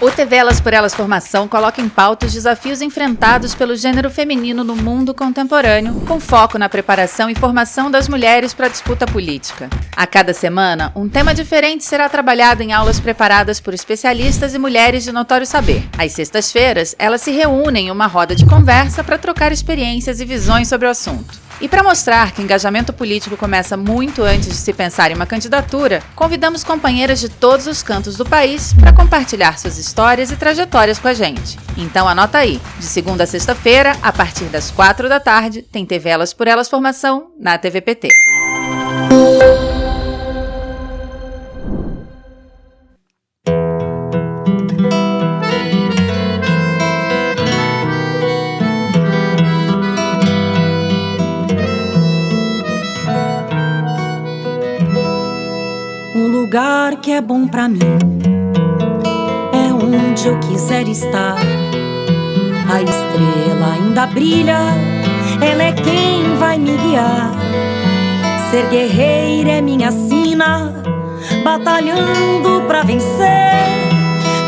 O TV Elas por Elas Formação coloca em pauta os desafios enfrentados pelo gênero feminino no mundo contemporâneo, com foco na preparação e formação das mulheres para a disputa política. A cada semana, um tema diferente será trabalhado em aulas preparadas por especialistas e mulheres de notório saber. Às sextas-feiras, elas se reúnem em uma roda de conversa para trocar experiências e visões sobre o assunto. E para mostrar que o engajamento político começa muito antes de se pensar em uma candidatura, convidamos companheiras de todos os cantos do país para compartilhar suas histórias e trajetórias com a gente. Então anota aí, de segunda a sexta-feira, a partir das 4 da tarde, tem TV Elas por Elas Formação na TVPT. O lugar que é bom pra mim é onde eu quiser estar. A estrela ainda brilha, ela é quem vai me guiar. Ser guerreira é minha sina, batalhando pra vencer.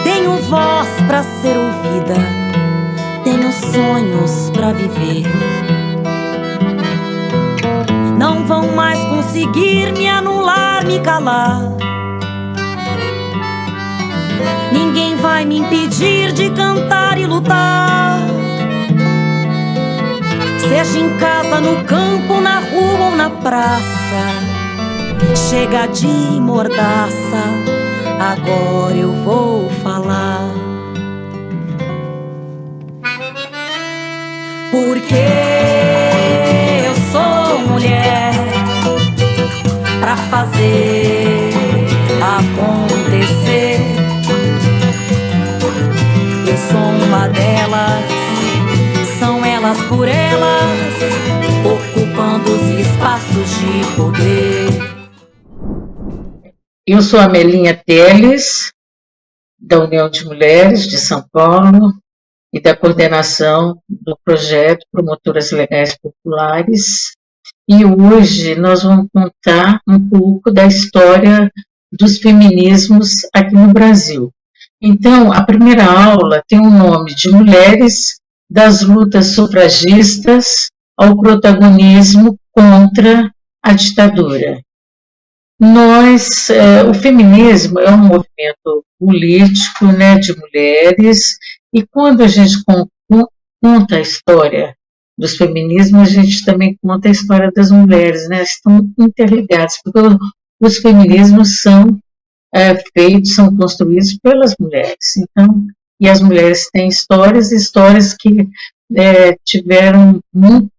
Tenho voz pra ser ouvida, tenho sonhos pra viver. Não vão mais conseguir me anular, me calar. Ninguém vai me impedir de cantar e lutar. Seja em casa, no campo, na rua ou na praça. Chega de mordaça, agora eu vou falar. Porque eu sou mulher pra fazer acontecer. Eu sou uma delas, são elas por elas, ocupando os espaços de poder. Eu sou a Melinha Teles, da União de Mulheres de São Paulo e da coordenação do projeto Promotoras Legais Populares. E hoje nós vamos contar um pouco da história dos feminismos aqui no Brasil. Então, a primeira aula tem o nome de Mulheres das Lutas Sufragistas ao Protagonismo contra a Ditadura. O feminismo é um movimento político, né, de mulheres, e quando a gente conta a história dos feminismos, a gente também conta a história das mulheres, né, estão interligados, porque os feminismos são são construídos pelas mulheres. Então, e as mulheres têm histórias que tiveram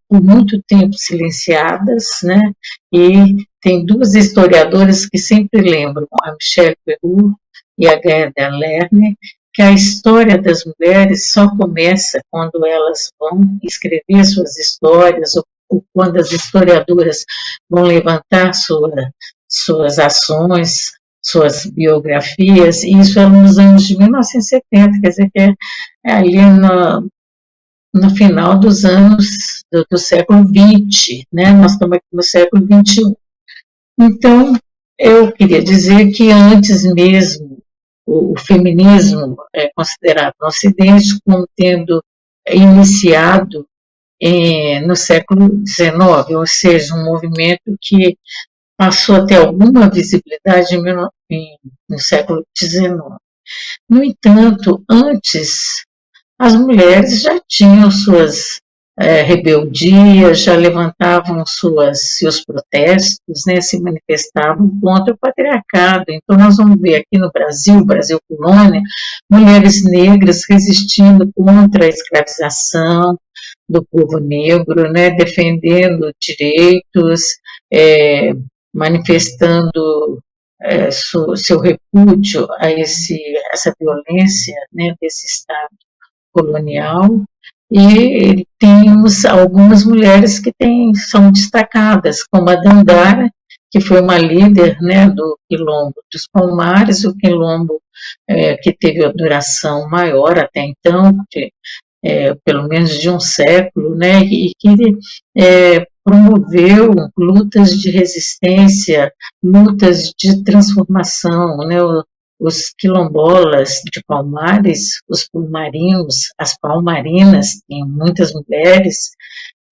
por muito tempo silenciadas, né? E tem duas historiadoras que sempre lembram, a Michelle Perrault e a Gerda Lerner, que a história das mulheres só começa quando elas vão escrever suas histórias ou quando as historiadoras vão levantar suas ações, suas biografias, e isso é nos anos de 1970, quer dizer que é ali no final dos anos do século XX, né? Nós estamos aqui no século XXI. Então, eu queria dizer que antes mesmo o feminismo é considerado no Ocidente como tendo iniciado no século XIX, ou seja, um movimento que passou a ter alguma visibilidade no século XIX. No entanto, antes, as mulheres já tinham suas rebeldias, já levantavam seus protestos, né, se manifestavam contra o patriarcado. Então, nós vamos ver aqui no Brasil colônia, mulheres negras resistindo contra a escravização do povo negro, né, defendendo direitos, manifestando seu repúdio a essa violência, né, desse Estado colonial. E temos algumas mulheres que são destacadas, como a Dandara, que foi uma líder, né, do Quilombo dos Palmares, o Quilombo que teve a duração maior até então, pelo menos de um século, né, e que promoveu lutas de resistência, lutas de transformação, né, os quilombolas de Palmares, os palmarinhos, as palmarinas, tem muitas mulheres,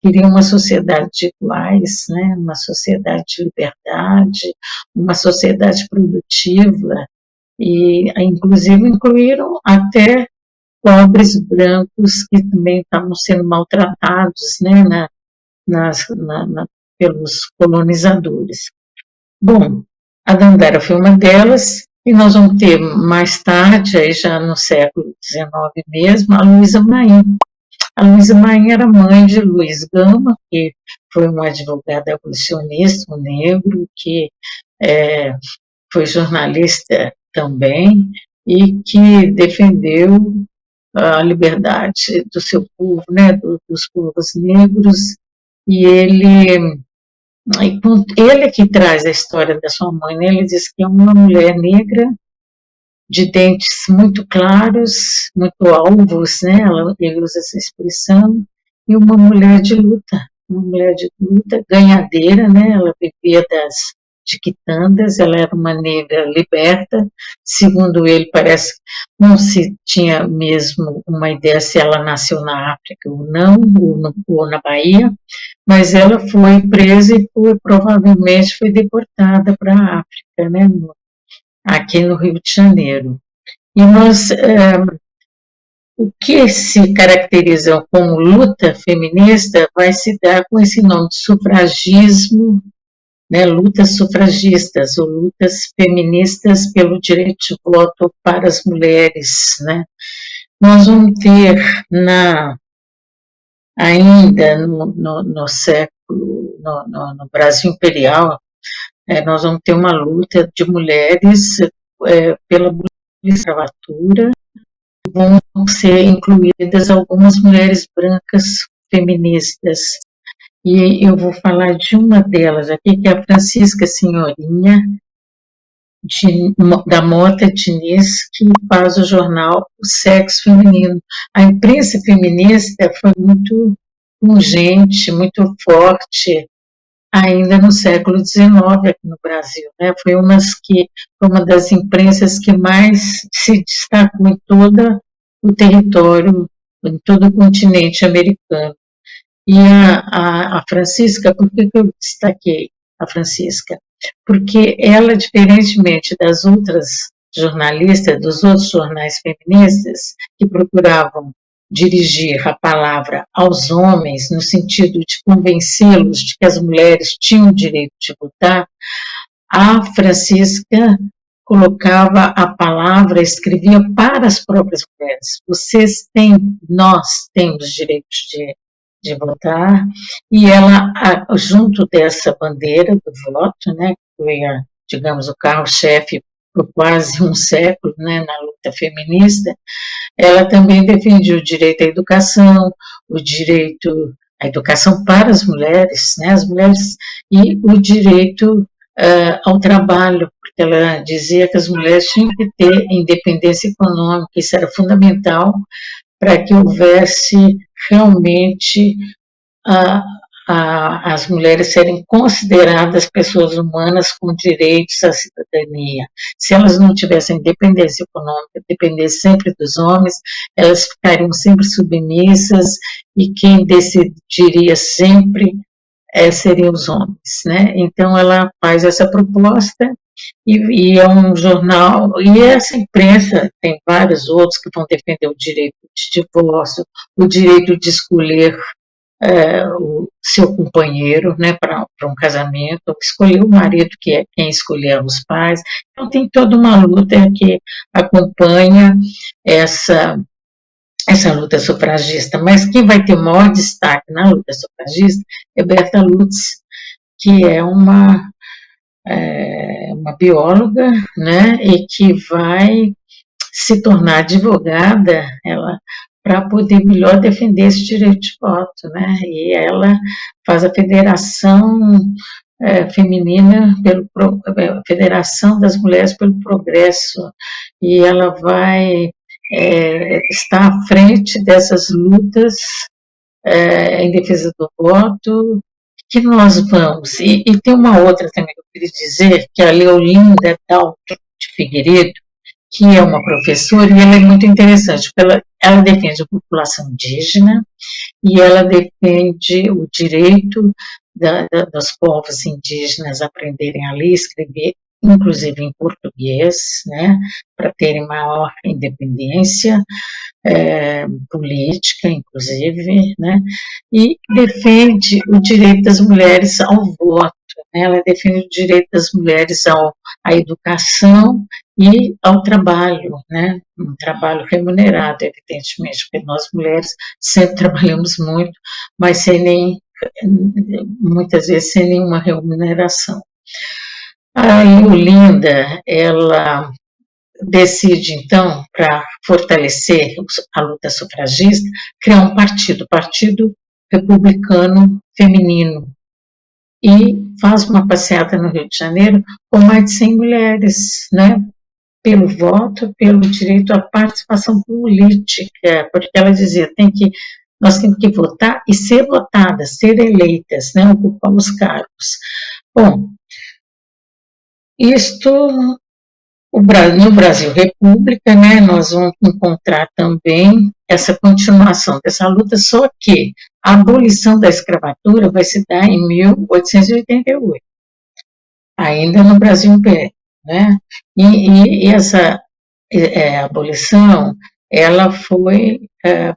queriam uma sociedade de iguais, né, uma sociedade de liberdade, uma sociedade produtiva, e inclusive incluíram até pobres brancos que também estavam sendo maltratados, né, pelos colonizadores. Bom, a Dandara foi uma delas, e nós vamos ter mais tarde, aí já no século XIX mesmo, a Luísa Maim. A Luísa Maim era mãe de Luiz Gama, que foi um advogado abolicionista, um negro, que foi jornalista também, e que defendeu a liberdade do seu povo, né, dos povos negros, e ele que traz a história da sua mãe, né, ele diz que é uma mulher negra, de dentes muito claros, muito alvos, né, ele usa essa expressão, e uma mulher de luta, ganhadeira, né, ela vivia de quitandas, ela era uma negra liberta, segundo ele, parece que não se tinha mesmo uma ideia se ela nasceu na África ou não, ou na Bahia, mas ela foi presa e provavelmente foi deportada para a África, né, aqui no Rio de Janeiro. E o que se caracteriza como luta feminista vai se dar com esse nome de sufragismo, né, lutas sufragistas ou lutas feministas pelo direito de voto para as mulheres, né. Nós vamos ter ainda no século, no Brasil Imperial, nós vamos ter uma luta de mulheres pela escravatura, vão ser incluídas algumas mulheres brancas feministas. E eu vou falar de uma delas aqui, que é a Francisca Senhorinha, da Mota Diniz, que faz o jornal O Sexo Feminino. A imprensa feminista foi muito pungente, muito forte, ainda no século XIX aqui no Brasil, né? Foi uma das imprensas que mais se destacou em todo o território, em todo o continente americano. E a Francisca, por que eu destaquei a Francisca? Porque ela, diferentemente das outras jornalistas, dos outros jornais feministas, que procuravam dirigir a palavra aos homens, no sentido de convencê-los de que as mulheres tinham o direito de votar, a Francisca colocava a palavra, escrevia para as próprias mulheres. Nós temos direito de votar, e ela, junto dessa bandeira do voto, né, que foi, digamos, o carro-chefe por quase um século, né, na luta feminista, ela também defendia o direito à educação, à educação para as mulheres, né, e o direito ao trabalho, porque ela dizia que as mulheres tinham que ter independência econômica, isso era fundamental para que houvesse realmente as mulheres serem consideradas pessoas humanas com direitos à cidadania. Se elas não tivessem independência econômica, dependessem sempre dos homens, elas ficariam sempre submissas, e quem decidiria sempre seriam os homens, né? Então ela faz essa proposta, e é um jornal, e essa imprensa tem vários outros que vão defender o direito de divórcio, o direito de escolher o seu companheiro, né, para um casamento, escolher o marido, que é quem escolher os pais. Então tem toda uma luta que acompanha essa luta sufragista, mas quem vai ter o maior destaque na luta sufragista é Berta Lutz, que é uma bióloga, né, e que vai se tornar advogada, para poder melhor defender esse direito de voto, né, e ela faz a Federação Feminina, Federação das Mulheres pelo Progresso, e ela vai estar à frente dessas lutas em defesa do voto, que nós vamos, e tem uma outra também que eu queria dizer, que é a Leolinda Dalto de Figueiredo, que é uma professora, e ela é muito interessante, porque ela defende a população indígena e ela defende o direito dos povos indígenas aprenderem a ler e escrever, inclusive em português, né, para terem maior independência política, inclusive, né, e defende o direito das mulheres ao voto, né, ela defende o direito das mulheres à educação e ao trabalho, né, um trabalho remunerado, evidentemente, porque nós mulheres sempre trabalhamos muito, mas muitas vezes sem nenhuma remuneração. A Olinda, ela decide, então, para fortalecer a luta sufragista, criar um Partido Republicano Feminino, e faz uma passeata no Rio de Janeiro com mais de 100 mulheres, né, pelo voto, pelo direito à participação política, porque ela dizia, nós temos que votar e ser votadas, ser eleitas, né, ocupar os cargos. Bom, no Brasil República, né, nós vamos encontrar também essa continuação dessa luta, só que a abolição da escravatura vai se dar em 1888, ainda no Brasil Império, né, e essa abolição, ela foi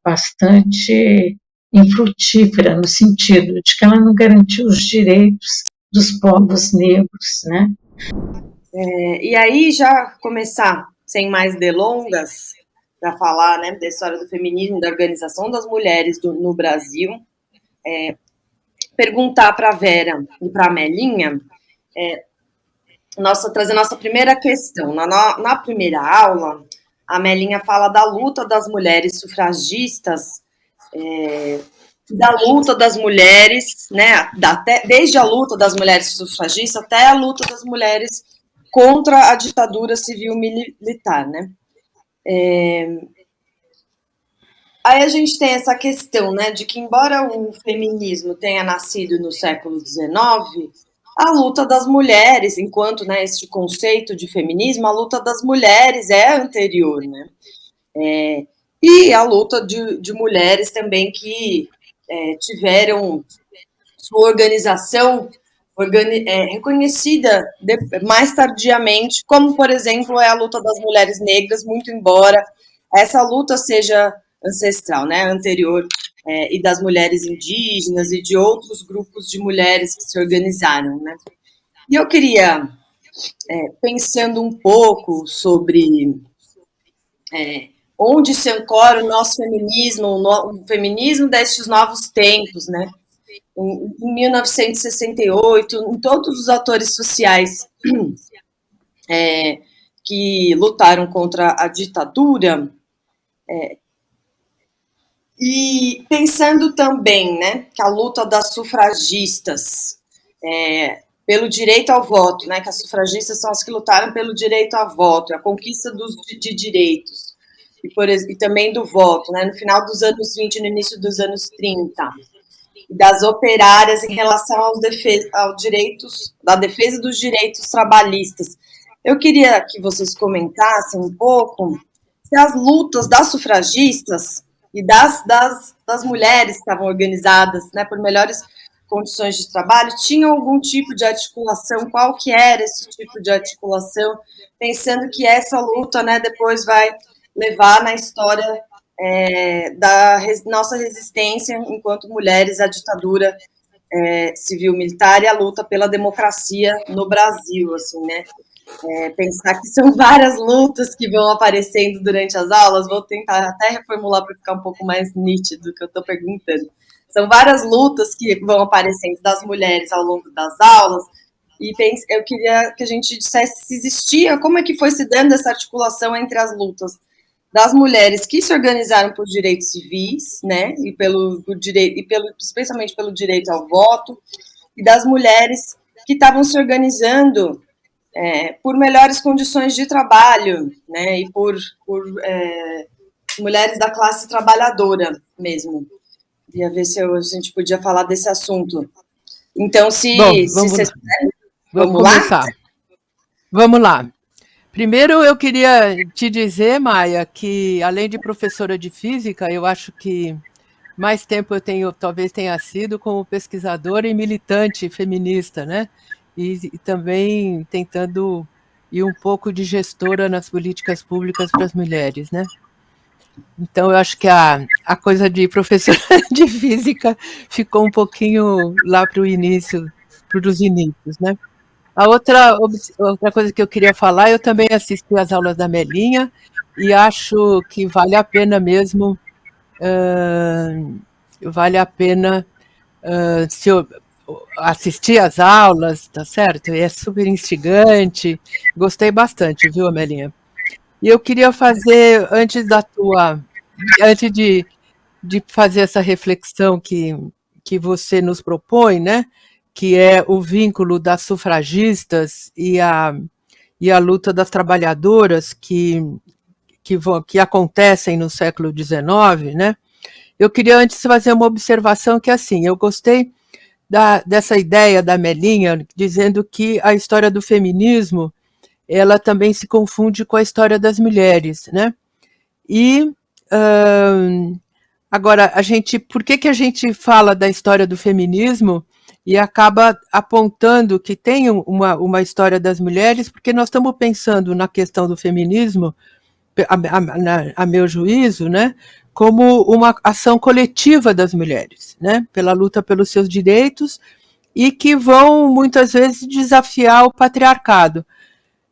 bastante infrutífera, no sentido de que ela não garantiu os direitos dos povos negros, né. E aí, já começar, sem mais delongas, para falar, né, da história do feminismo, da organização das mulheres no Brasil, perguntar para a Vera e para a Melinha, trazer nossa primeira questão. Na primeira aula, a Melinha fala da luta das mulheres sufragistas, da luta das mulheres, né, desde a luta das mulheres sufragistas até a luta das mulheres contra a ditadura civil-militar, né? Aí a gente tem essa questão, né, de que embora o feminismo tenha nascido no século XIX, a luta das mulheres, enquanto, né, esse conceito de feminismo, a luta das mulheres é anterior, né? E a luta de mulheres também que tiveram sua organização reconhecida mais tardiamente, como, por exemplo, é a luta das mulheres negras, muito embora essa luta seja ancestral, né, anterior, e das mulheres indígenas e de outros grupos de mulheres que se organizaram, né. E eu queria, pensando um pouco sobre onde se ancora o nosso feminismo, o feminismo destes novos tempos, né, em 1968, em todos os atores sociais que lutaram contra a ditadura, e pensando também, né, que a luta das sufragistas pelo direito ao voto, né, que as sufragistas são as que lutaram pelo direito ao voto, a conquista de direitos, e também do voto, né, no final dos anos 20 e no início dos anos 30, das operárias em relação aos direitos, da defesa dos direitos trabalhistas. Eu queria que vocês comentassem um pouco se as lutas das sufragistas e das mulheres que estavam organizadas, né, por melhores condições de trabalho, tinham algum tipo de articulação, qual que era esse tipo de articulação, pensando que essa luta, né, depois vai levar na história da nossa resistência enquanto mulheres à ditadura civil-militar e a luta pela democracia no Brasil, assim, né? Pensar que são várias lutas que vão aparecendo durante as aulas, vou tentar até reformular para ficar um pouco mais nítido do que eu estou perguntando. São várias lutas que vão aparecendo das mulheres ao longo das aulas, e eu queria que a gente dissesse se existia, como é que foi se dando essa articulação entre as lutas das mulheres que se organizaram por direitos civis, né, especialmente pelo direito ao voto, e das mulheres que estavam se organizando por melhores condições de trabalho, né, e por mulheres da classe trabalhadora mesmo. Queria ver se a gente podia falar desse assunto. Então, vamos começar. Vamos lá. Primeiro, eu queria te dizer, Maia, que além de professora de física, eu acho que mais tempo eu tenho, talvez tenha sido como pesquisadora e militante feminista, né? E também tentando ir um pouco de gestora nas políticas públicas para as mulheres, né? Então, eu acho que a coisa de professora de física ficou um pouquinho lá para o início, para os inícios, né? Outra coisa que eu queria falar, eu também assisti às aulas da Melinha e acho que vale a pena mesmo, vale a pena se eu assistir às aulas, tá certo? E é super instigante, gostei bastante, viu, Amelinha? E eu queria fazer, antes de fazer essa reflexão que você nos propõe, né? Que é o vínculo das sufragistas e a luta das trabalhadoras que acontecem no século XIX, né? Eu queria antes fazer uma observação que, assim, eu gostei dessa ideia da Melinha, dizendo que a história do feminismo, ela também se confunde com a história das mulheres, né? E, agora, por que a gente fala da história do feminismo e acaba apontando que tem uma história das mulheres? Porque nós estamos pensando na questão do feminismo, a meu juízo, né, como uma ação coletiva das mulheres, né, pela luta pelos seus direitos e que vão, muitas vezes, desafiar o patriarcado.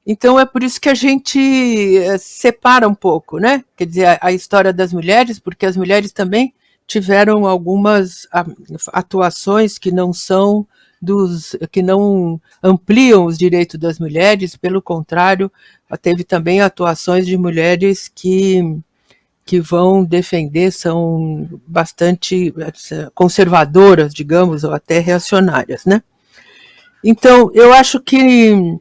Então, é por isso que a gente separa um pouco, né? Quer dizer, a história das mulheres, porque as mulheres também tiveram algumas atuações que não são que não ampliam os direitos das mulheres, pelo contrário, teve também atuações de mulheres que vão defender, são bastante conservadoras, digamos, ou até reacionárias, né? Então, eu acho que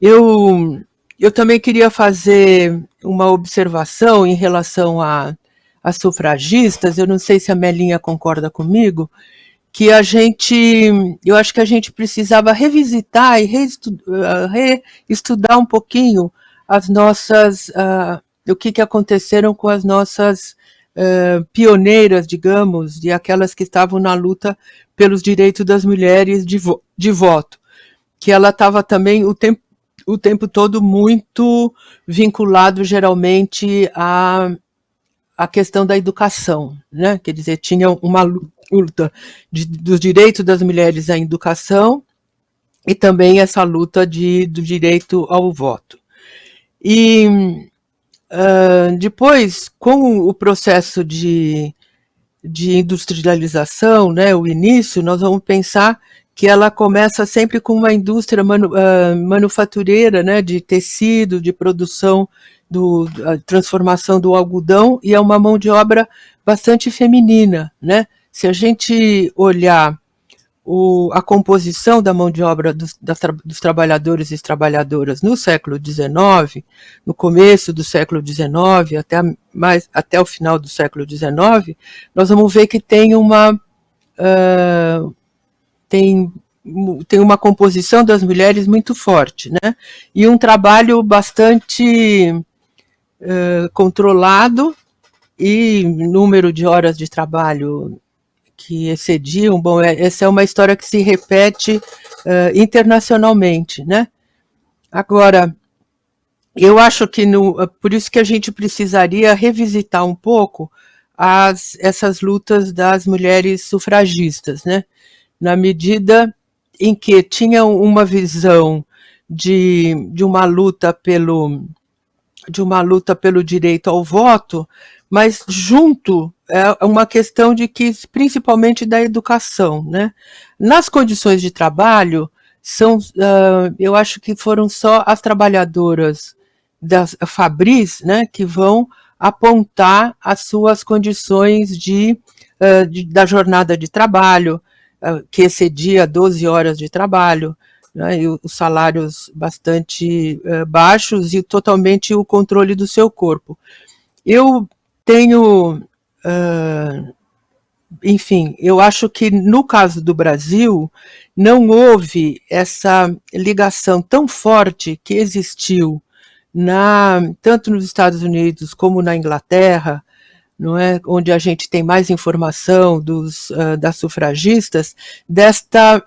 eu também queria fazer uma observação em relação às sufragistas, eu não sei se a Melinha concorda comigo, que eu acho que a gente precisava revisitar e reestudar um pouquinho as nossas, o que aconteceram com as nossas pioneiras, digamos, e aquelas que estavam na luta pelos direitos das mulheres de voto, que ela estava também o tempo todo muito vinculado geralmente à questão da educação, né? Quer dizer, tinha uma luta dos direitos das mulheres à educação e também essa luta do direito ao voto. E depois, com o processo de industrialização, né, o início, nós vamos pensar que ela começa sempre com uma indústria manufatureira, né, de tecido, de produção, a transformação do algodão, e é uma mão de obra bastante feminina, né? Se a gente olhar a composição da mão de obra dos trabalhadores e trabalhadoras no século XIX, no começo do século XIX, até o final do século XIX, nós vamos ver que tem uma composição das mulheres muito forte, né? E um trabalho bastante controlado e número de horas de trabalho que excediam. Bom, essa é uma história que se repete internacionalmente, né? Agora, eu acho que por isso que a gente precisaria revisitar um pouco essas lutas das mulheres sufragistas, né? Na medida em que tinham uma visão de uma luta pelo direito ao voto, mas junto é uma questão principalmente da educação, né? Nas condições de trabalho, eu acho que foram só as trabalhadoras das Fabris, né, que vão apontar as suas condições da jornada de trabalho, que excedia 12 horas de trabalho, né, e os salários bastante baixos e totalmente o controle do seu corpo. Eu tenho enfim, eu acho que no caso do Brasil não houve essa ligação tão forte que existiu tanto nos Estados Unidos como na Inglaterra, não é, onde a gente tem mais informação das sufragistas, desta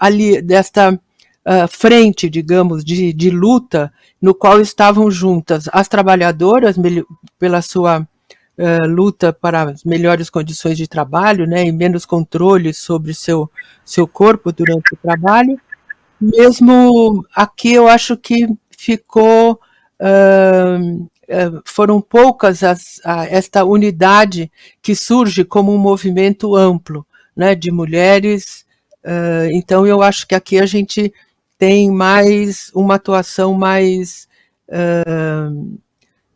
frente, digamos, de luta, no qual estavam juntas as trabalhadoras pela sua luta para as melhores condições de trabalho, né, e menos controle sobre seu corpo durante o trabalho. Mesmo aqui eu acho que ficou foram poucas esta unidade que surge como um movimento amplo, né, de mulheres. Então eu acho que aqui a gente tem mais uma atuação mais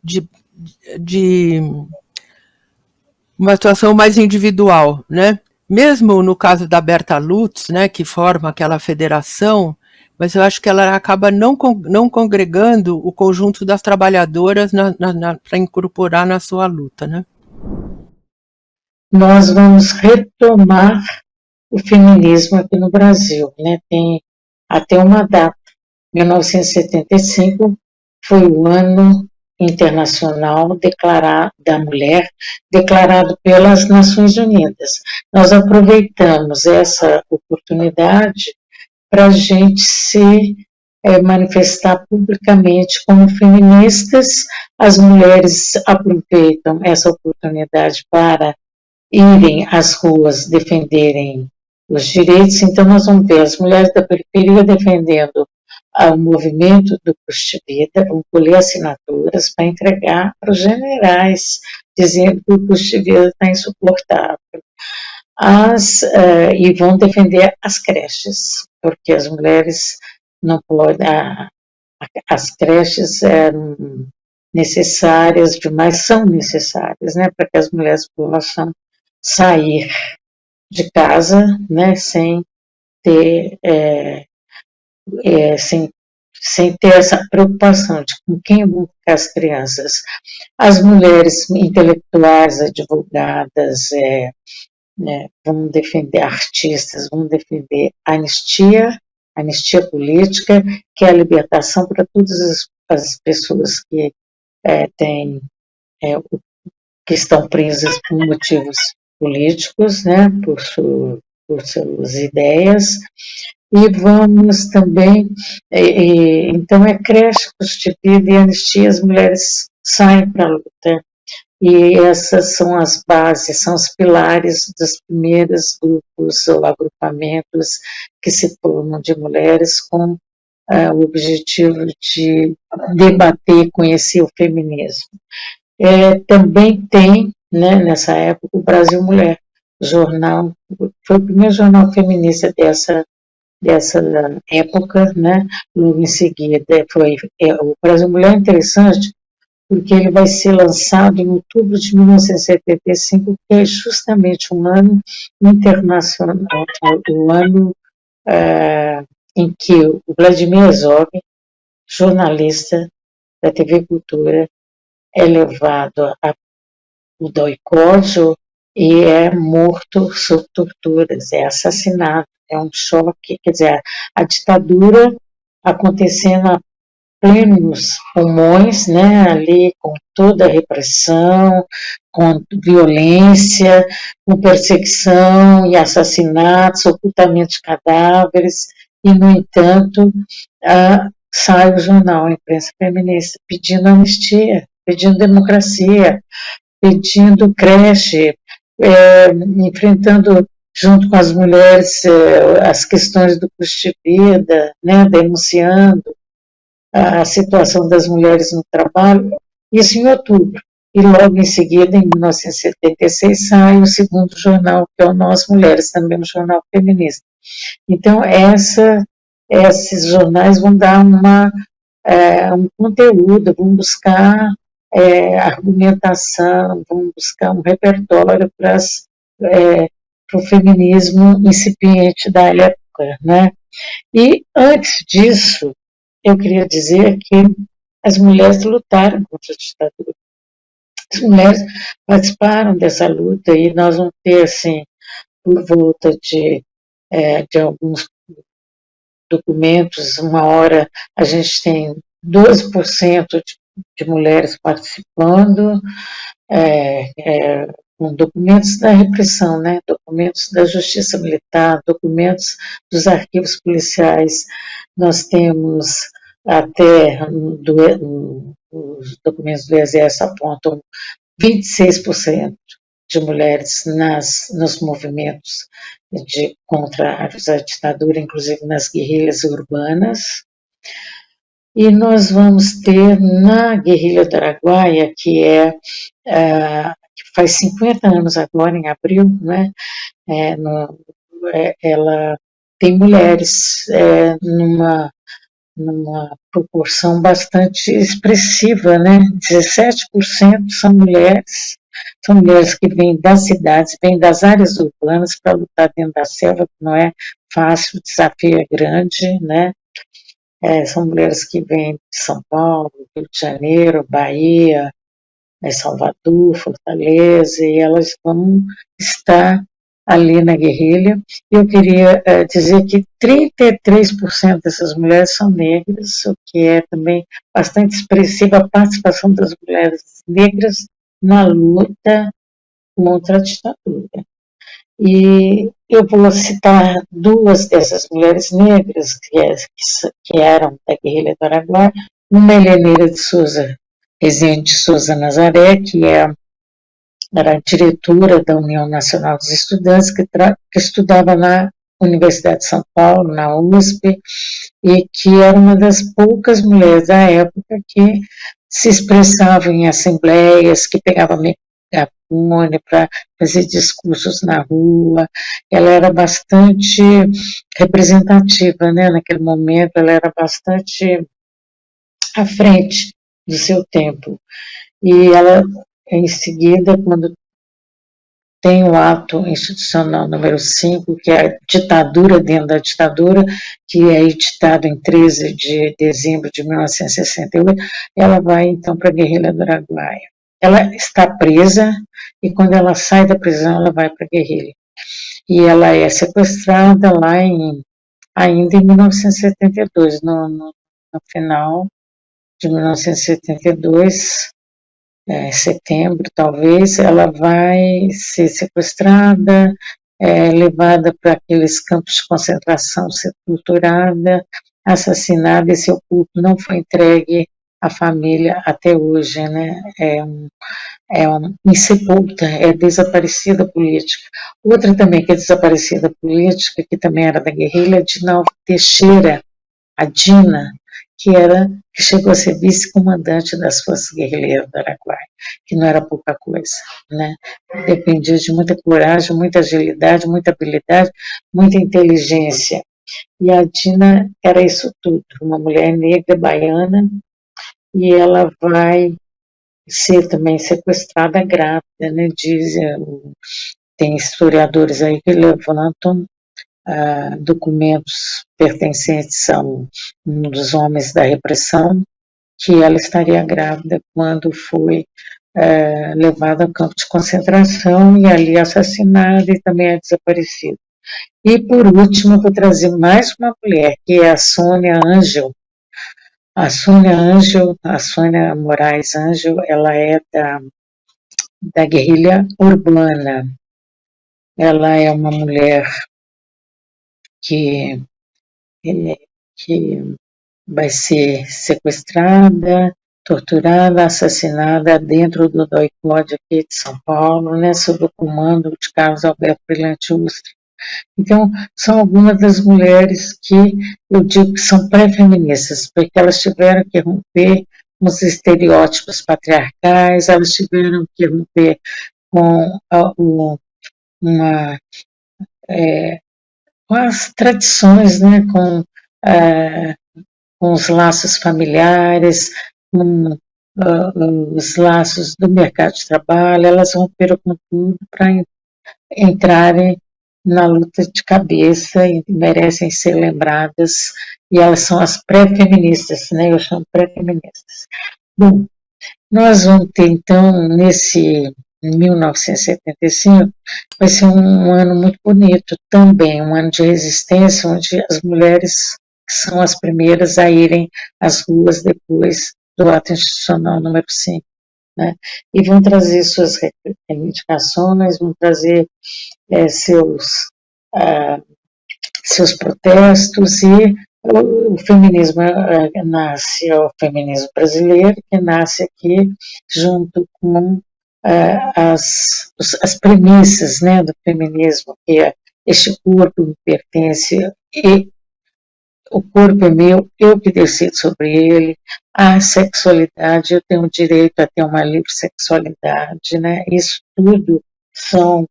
de uma atuação mais individual, né? Mesmo no caso da Berta Lutz, né, que forma aquela federação, mas eu acho que ela acaba não congregando o conjunto das trabalhadoras para incorporar na sua luta, né? Nós vamos retomar o feminismo aqui no Brasil, né? Tem até uma data, 1975 foi o ano internacional da mulher, declarado pelas Nações Unidas. Nós aproveitamos essa oportunidade para a gente se manifestar publicamente como feministas. As mulheres aproveitam essa oportunidade para irem às ruas defenderem os direitos. Então, nós vamos ver as mulheres da periferia defendendo o movimento do custo de vida, vão colher assinaturas para entregar para os generais, dizendo que o custo de vida está insuportável. E vão defender as creches, porque as mulheres não podem, as creches eram necessárias demais, são necessárias, né, para que as mulheres possam sair de casa, né, sem ter sem ter essa preocupação de com quem vão ficar as crianças. As mulheres intelectuais, advogadas, vão defender artistas, vão defender a anistia política, que é a libertação para todas as pessoas que que estão presas por motivos políticos, né, por suas ideias. E vamos também, então creche, custo de vida e anistia, as mulheres saem para a luta. E essas são as bases, são os pilares dos primeiros grupos ou agrupamentos que se formam de mulheres com o objetivo de debater e conhecer o feminismo. Também tem, né, nessa época, o Brasil Mulher, jornal, foi o primeiro jornal feminista dessa época, né? Logo em seguida foi o Brasil Mulher. É interessante porque ele vai ser lançado em outubro de 1975, que é justamente um ano internacional, o ano em que o Vladimir Herzog, jornalista da TV Cultura, é levado ao doicórdio e é morto sob torturas, é assassinado, é um choque, quer dizer, a ditadura acontecendo a plenos pulmões, né, ali com toda a repressão, com violência, com perseguição e assassinatos, ocultamento de cadáveres, e, no entanto, sai o jornal, a imprensa feminista, pedindo anistia, pedindo democracia, pedindo creche, enfrentando junto com as mulheres as questões do custo de vida, né, denunciando a situação das mulheres no trabalho, isso em outubro. E logo em seguida, em 1976, sai o segundo jornal, que é o Nós Mulheres, também um jornal feminista. Então, esses jornais vão dar um conteúdo, vão buscar argumentação, vão buscar um repertório para o feminismo incipiente da época, né? E antes disso, eu queria dizer que as mulheres lutaram contra a ditadura. As mulheres participaram dessa luta e nós vamos ter, assim, por volta de alguns documentos, uma hora a gente tem 12% de mulheres participando, com documentos da repressão, né, documentos da justiça militar, documentos dos arquivos policiais. Nós temos até, os documentos do Exército apontam 26% de mulheres nos movimentos contra a ditadura, inclusive nas guerrilhas urbanas. E nós vamos ter na guerrilha do Araguaia, que faz 50 anos agora, em abril, né? Ela tem mulheres numa proporção bastante expressiva, né? 17% são mulheres que vêm das cidades, vêm das áreas urbanas para lutar dentro da selva, que não é fácil, o desafio é grande, né? São mulheres que vêm de São Paulo, Rio de Janeiro, Bahia, Salvador, Fortaleza, e elas vão estar ali na guerrilha. Eu queria dizer que 33% dessas mulheres são negras, o que é também bastante expressiva a participação das mulheres negras na luta contra a ditadura. E eu vou citar duas dessas mulheres negras que eram da guerrilha do Araguaia. Uma, Heleneira de Souza, Rezende de Souza Nazaré, que era diretora da União Nacional dos Estudantes, que estudava na Universidade de São Paulo, na USP, e que era uma das poucas mulheres da época que se expressavam em assembleias, que pegava megafone para fazer discursos na rua. Ela era bastante representativa, né? Naquele momento, ela era bastante à frente do seu tempo. E ela, em seguida, quando tem o ato institucional número 5, que é a ditadura dentro da ditadura, que é editado em 13 de dezembro de 1968, ela vai, então, para a guerrilha do Araguaia. Ela está presa, e quando ela sai da prisão, ela vai para a guerrilha. E ela é sequestrada lá ainda em 1972, no final de 1972, setembro, talvez, ela vai ser sequestrada, levada para aqueles campos de concentração, ser torturada, assassinada, e seu corpo não foi entregue à família até hoje, né? Insepulta, é desaparecida política. Outra também que é desaparecida política, que também era da guerrilha, Dinalva Teixeira, a Dina, que chegou a ser vice-comandante das forças guerrilheiras do Araguaia, que não era pouca coisa, né? Dependia de muita coragem, muita agilidade, muita habilidade, muita inteligência. E a Dina era isso tudo, uma mulher negra, baiana, e ela vai ser também sequestrada grávida, né? Tem historiadores aí que levantam documentos pertencentes a um dos homens da repressão, que ela estaria grávida quando foi levada ao campo de concentração e ali assassinada e também é desaparecida. E por último, vou trazer mais uma mulher, que é a Sônia Ângel. A Sônia Moraes Ângel, ela é da guerrilha urbana. Ela é uma mulher que vai ser sequestrada, torturada, assassinada dentro do DOI-CODE aqui de São Paulo, né, sob o comando de Carlos Alberto Brilhante Ustra. Então, são algumas das mulheres que eu digo que são pré-feministas, porque elas tiveram que romper com os estereótipos patriarcais, elas tiveram que romper com com as tradições, né, com os laços familiares, com os laços do mercado de trabalho. Elas romperam com tudo para entrarem na luta de cabeça e merecem ser lembradas, e elas são as pré-feministas, né, eu chamo pré-feministas. Bom, nós vamos ter então, nesse em 1975, vai ser um ano muito bonito também, um ano de resistência, onde as mulheres são as primeiras a irem às ruas depois do ato institucional número 5, né? E vão trazer suas reivindicações, vão trazer seus protestos, e o feminismo nasce, é o feminismo brasileiro, que nasce aqui junto com as premissas, né, do feminismo, que é: este corpo me pertence, e o corpo é meu, eu que decido sobre ele, a sexualidade, eu tenho o direito a ter uma livre sexualidade, né, isso tudo são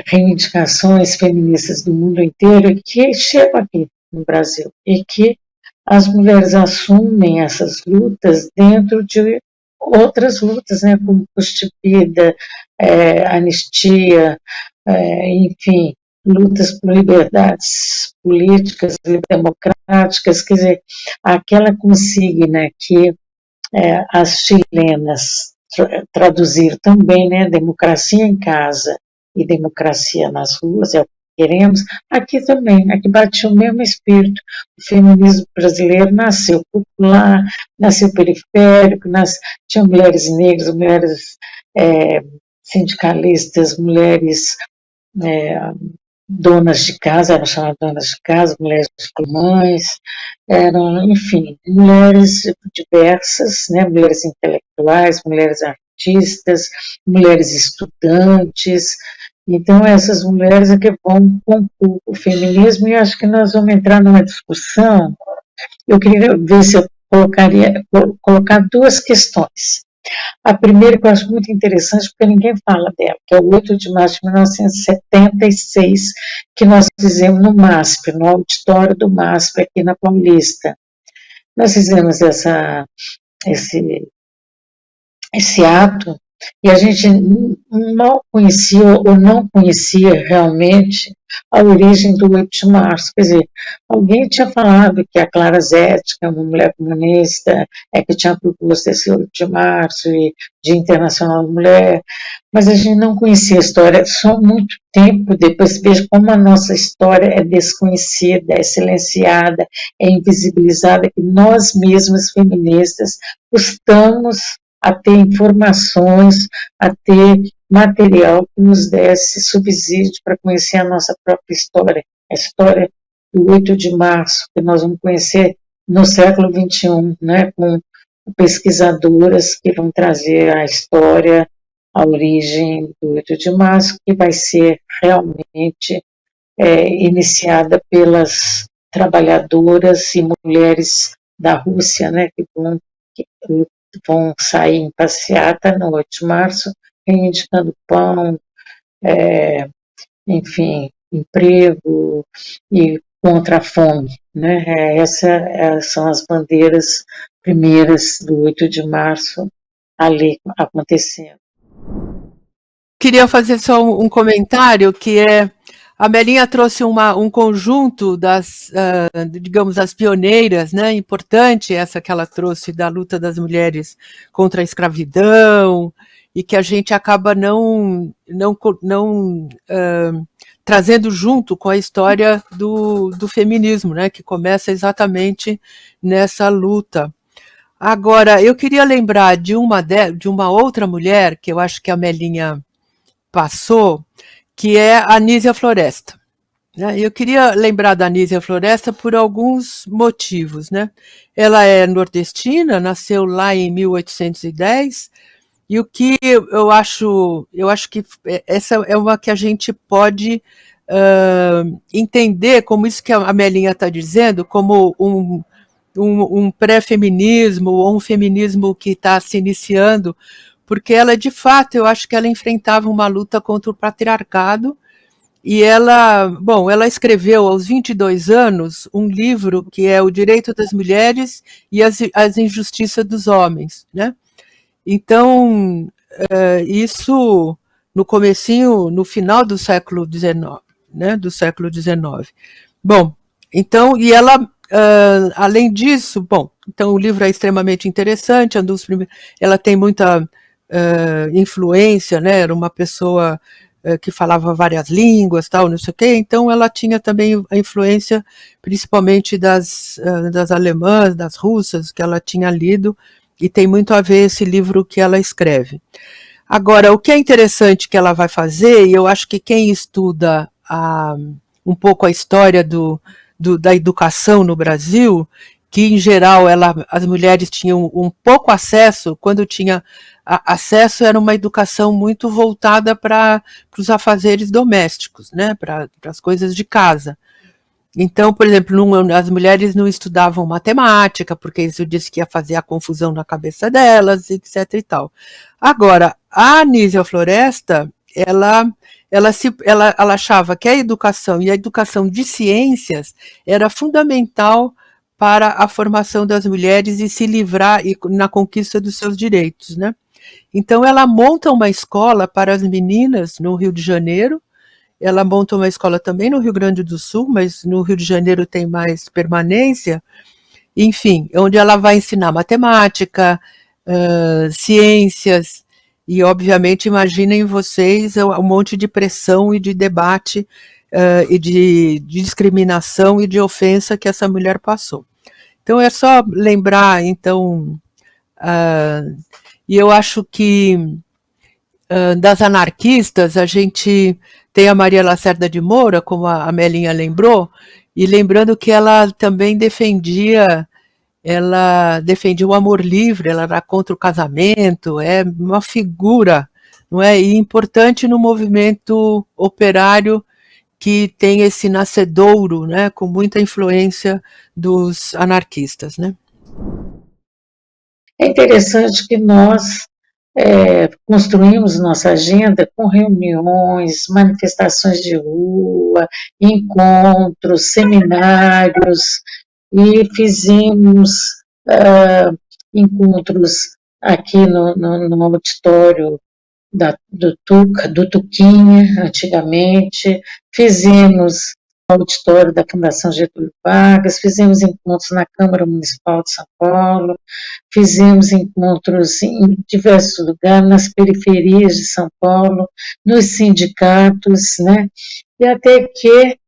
reivindicações feministas do mundo inteiro que chegam aqui no Brasil, e que as mulheres assumem essas lutas dentro de outras lutas, né, como custo de vida, anistia, enfim, lutas por liberdades políticas, democráticas, quer dizer, aquela consigna que as chilenas traduziram também, né, democracia em casa e democracia nas ruas, é o que queremos, aqui também, aqui bate o mesmo espírito. O feminismo brasileiro nasceu popular, nasceu periférico, tinha mulheres negras, mulheres sindicalistas, mulheres donas de casa, eram chamadas donas de casa, mulheres mães, eram, enfim, mulheres diversas, né, mulheres intelectuais, mulheres artistas, mulheres estudantes. Então, essas mulheres é que vão compor o feminismo, e acho que nós vamos entrar numa discussão. Eu queria ver se eu colocar duas questões. A primeira, que eu acho muito interessante, porque ninguém fala dela, que é o 8 de março de 1976, que nós fizemos no MASP, no auditório do MASP, aqui na Paulista. Nós fizemos esse ato, e a gente mal conhecia, ou não conhecia realmente, a origem do 8 de março. Quer dizer, alguém tinha falado que a Clara Zetkin, uma mulher comunista, que tinha proposto esse 8 de março, e Dia Internacional da Mulher, mas a gente não conhecia a história. Só muito tempo depois, veja como a nossa história é desconhecida, é silenciada, é invisibilizada, que nós mesmas, feministas, custamos a ter informações, a ter material que nos desse subsídio para conhecer a nossa própria história, a história do 8 de março, que nós vamos conhecer no século XXI, né, com pesquisadoras que vão trazer a história, a origem do 8 de março, que vai ser realmente iniciada pelas trabalhadoras e mulheres da Rússia, né, que vão sair em passeata no 8 de março, reivindicando pão, enfim, emprego e contra a fome, né? Essas são as bandeiras primeiras do 8 de março ali acontecendo. Queria fazer só um comentário, que a Melinha trouxe um conjunto das, digamos, as pioneiras, né, importante, essa que ela trouxe da luta das mulheres contra a escravidão, e que a gente acaba não trazendo junto com a história do feminismo, né, que começa exatamente nessa luta. Agora, eu queria lembrar de uma outra mulher, que eu acho que a Melinha passou, que é a Anísia Floresta. Eu queria lembrar da Anísia Floresta por alguns motivos, né? Ela é nordestina, nasceu lá em 1810, e o que eu acho que essa é uma que a gente pode entender como isso que a Melinha está dizendo, como um pré-feminismo, ou um feminismo que está se iniciando, porque ela, de fato, eu acho que ela enfrentava uma luta contra o patriarcado, e ela escreveu aos 22 anos um livro que é O Direito das Mulheres e as Injustiças dos Homens, né? Então, isso no final do século XIX, né? Do século XIX. Bom, então, e ela, além disso, Então o livro é extremamente interessante, ela tem muita influência, né? Era uma pessoa que falava várias línguas, tal, não sei o quê, então ela tinha também a influência principalmente das alemãs, das russas, que ela tinha lido, e tem muito a ver esse livro que ela escreve. Agora, o que é interessante que ela vai fazer, e eu acho que quem estuda um pouco a história da educação no Brasil, que em geral as mulheres tinham um pouco acesso, quando tinha acesso era uma educação muito voltada para os afazeres domésticos, né, para as coisas de casa. Então, por exemplo, as mulheres não estudavam matemática, porque isso disse que ia fazer a confusão na cabeça delas, etc. e tal. Agora, a Anísia Floresta, ela achava que a educação e a educação de ciências era fundamental para a formação das mulheres e se livrar na conquista dos seus direitos, né? Então, ela monta uma escola para as meninas no Rio de Janeiro. Ela monta uma escola também no Rio Grande do Sul, mas no Rio de Janeiro tem mais permanência. Enfim, onde ela vai ensinar matemática, ciências, e obviamente imaginem vocês um monte de pressão e de debate e de discriminação e de ofensa que essa mulher passou. Então é só lembrar, então, e eu acho que das anarquistas, a gente tem a Maria Lacerda de Moura, como a Melinha lembrou, e lembrando que ela também defendia o amor livre, ela era contra o casamento, é uma figura, não é? E importante no movimento operário que tem esse nascedouro, né, com muita influência dos anarquistas, né? É interessante que nós construímos nossa agenda com reuniões, manifestações de rua, encontros, seminários, e fizemos encontros aqui no auditório do Tuquinha, antigamente, fizemos no auditório da Fundação Getúlio Vargas, fizemos encontros na Câmara Municipal de São Paulo, fizemos encontros em diversos lugares, nas periferias de São Paulo, nos sindicatos, né? E até que,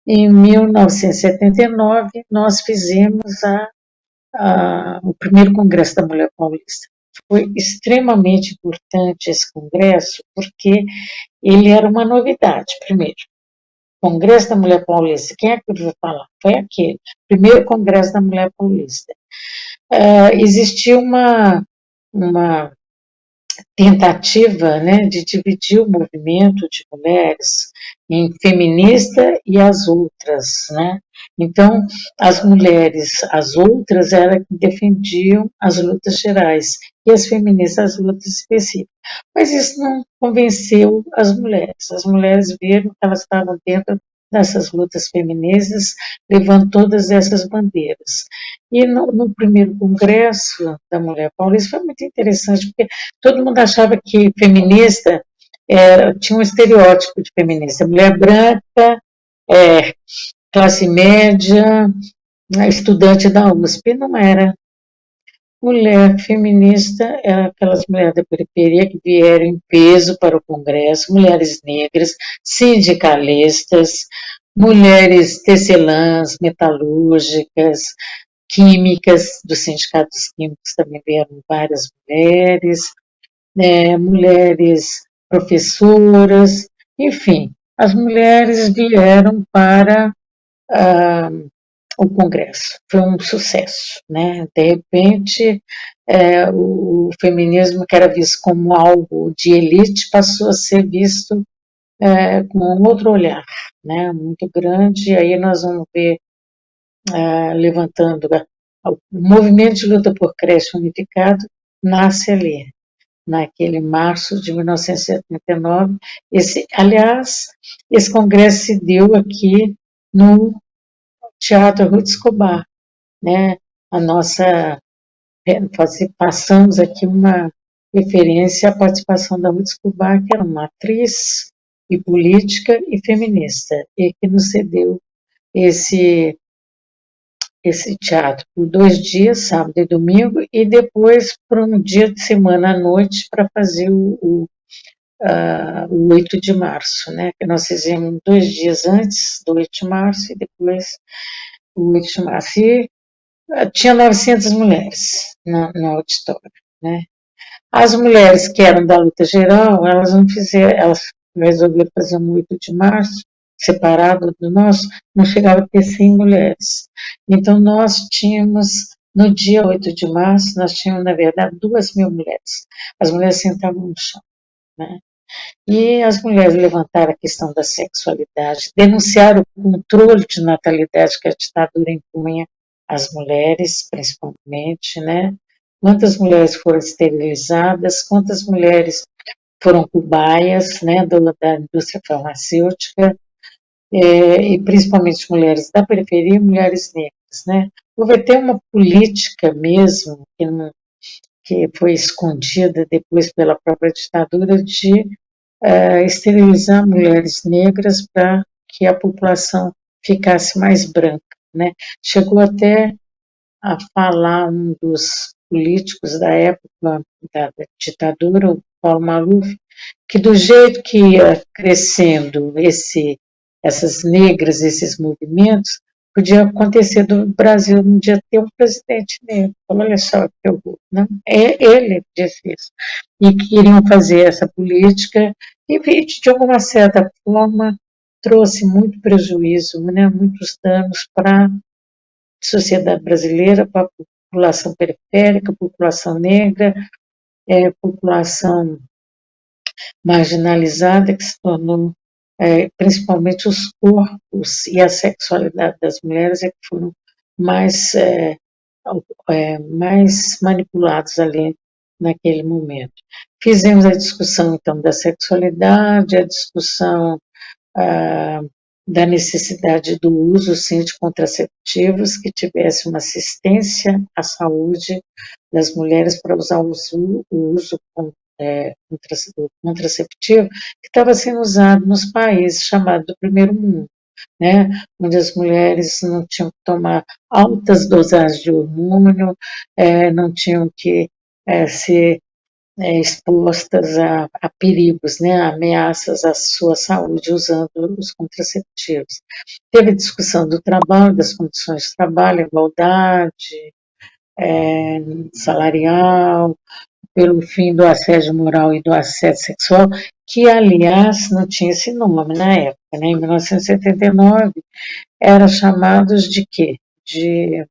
em 1979, nós fizemos o primeiro Congresso da Mulher Paulista. Foi extremamente importante esse congresso, porque ele era uma novidade, primeiro. Congresso da Mulher Paulista, quem é que eu vou falar? Foi aquele, primeiro Congresso da Mulher Paulista. Existia uma tentativa, né, de dividir o movimento de mulheres em feminista e as outras, né? Então, as mulheres, as outras, eram que defendiam as lutas gerais, e as feministas as lutas específicas. Mas isso não convenceu as mulheres. As mulheres viram que elas estavam dentro dessas lutas feministas, levando todas essas bandeiras. E no primeiro congresso da Mulher Paulista foi muito interessante, porque todo mundo achava que feminista tinha um estereótipo de feminista, mulher branca, classe média, estudante da USP, não era. Mulher feminista era aquelas mulheres da periferia que vieram em peso para o Congresso, mulheres negras, sindicalistas, mulheres tecelãs, metalúrgicas, químicas, dos sindicatos químicos também vieram várias mulheres, mulheres professoras, enfim, as mulheres vieram para o Congresso. Foi um sucesso, né? De repente, o feminismo, que era visto como algo de elite, passou a ser visto com um outro olhar, né? Muito grande, e aí nós vamos ver levantando o movimento de luta por creche unificado nasce ali, naquele março de 1979. Aliás, esse congresso se deu aqui no Teatro Ruth Escobar, né? Passamos aqui uma referência à participação da Ruth Escobar, que era uma atriz e política e feminista, e que nos cedeu esse teatro por 2 dias, sábado e domingo, e depois por um dia de semana à noite para fazer o 8 de março, né? Que nós fizemos 2 dias antes do 8 de março e depois o 8 de março. E tinha 900 mulheres no auditório, né? As mulheres que eram da luta geral, elas não fizeram, elas resolveram fazer um 8 de março, separado do nosso, não chegava a ter 100 mulheres. Então, nós tínhamos, no dia 8 de março, nós tínhamos, na verdade, 2.000 mulheres. As mulheres sentavam no chão, né? E as mulheres levantaram a questão da sexualidade, denunciaram o controle de natalidade que a ditadura impunha às mulheres, principalmente, né? Quantas mulheres foram esterilizadas, quantas mulheres foram cobaias, né, da indústria farmacêutica, e principalmente mulheres da periferia e mulheres negras, né? Houve até uma política mesmo, que foi escondida depois pela própria ditadura, de esterilizar mulheres negras para que a população ficasse mais branca, né? Chegou até a falar um dos políticos da época da ditadura, o Paulo Maluf, que do jeito que ia crescendo essas negras, esses movimentos, podia acontecer do Brasil um dia ter um presidente negro. Olha só que horror, não? Ele disse isso. E queriam fazer essa política e, de alguma certa forma, trouxe muito prejuízo, né, muitos danos para a sociedade brasileira, para a população periférica, população negra, população marginalizada, que se tornou, principalmente os corpos e a sexualidade das mulheres, que foram mais, mais manipulados ali naquele momento. Fizemos a discussão, então, da sexualidade, a discussão da necessidade do uso, sim, de contraceptivos, que tivesse uma assistência à saúde das mulheres para usar o uso contraceptivo, que estava sendo usado nos países chamados do primeiro mundo, né, onde as mulheres não tinham que tomar altas dosagens de hormônio, não tinham que ser expostas a perigos, né, a ameaças à sua saúde usando os contraceptivos. Teve discussão do trabalho, das condições de trabalho, igualdade salarial, pelo fim do assédio moral e do assédio sexual, que, aliás, não tinha esse nome na época, né? Em 1979, eram chamados de quê? De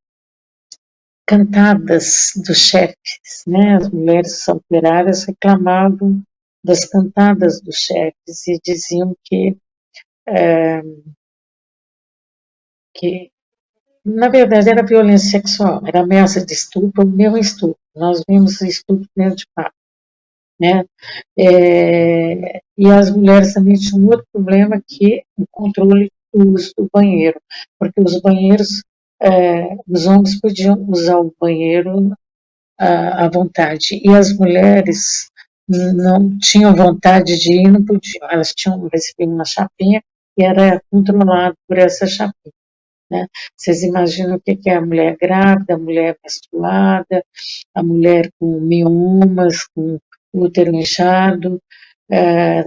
cantadas dos chefes, né? As mulheres operárias reclamavam das cantadas dos chefes e diziam que na verdade, era violência sexual, era ameaça de estupro, mesmo estupro. Nós vimos estupro dentro de casa, né? E as mulheres também tinham um outro problema, que é o controle do uso do banheiro, porque os banheiros, os homens podiam usar o banheiro à vontade, e as mulheres não tinham vontade de ir, não podiam, elas recebiam uma chapinha e era controlado por essa chapinha, né? Vocês imaginam o que é a mulher grávida, a mulher menstruada, a mulher com miomas, com útero inchado,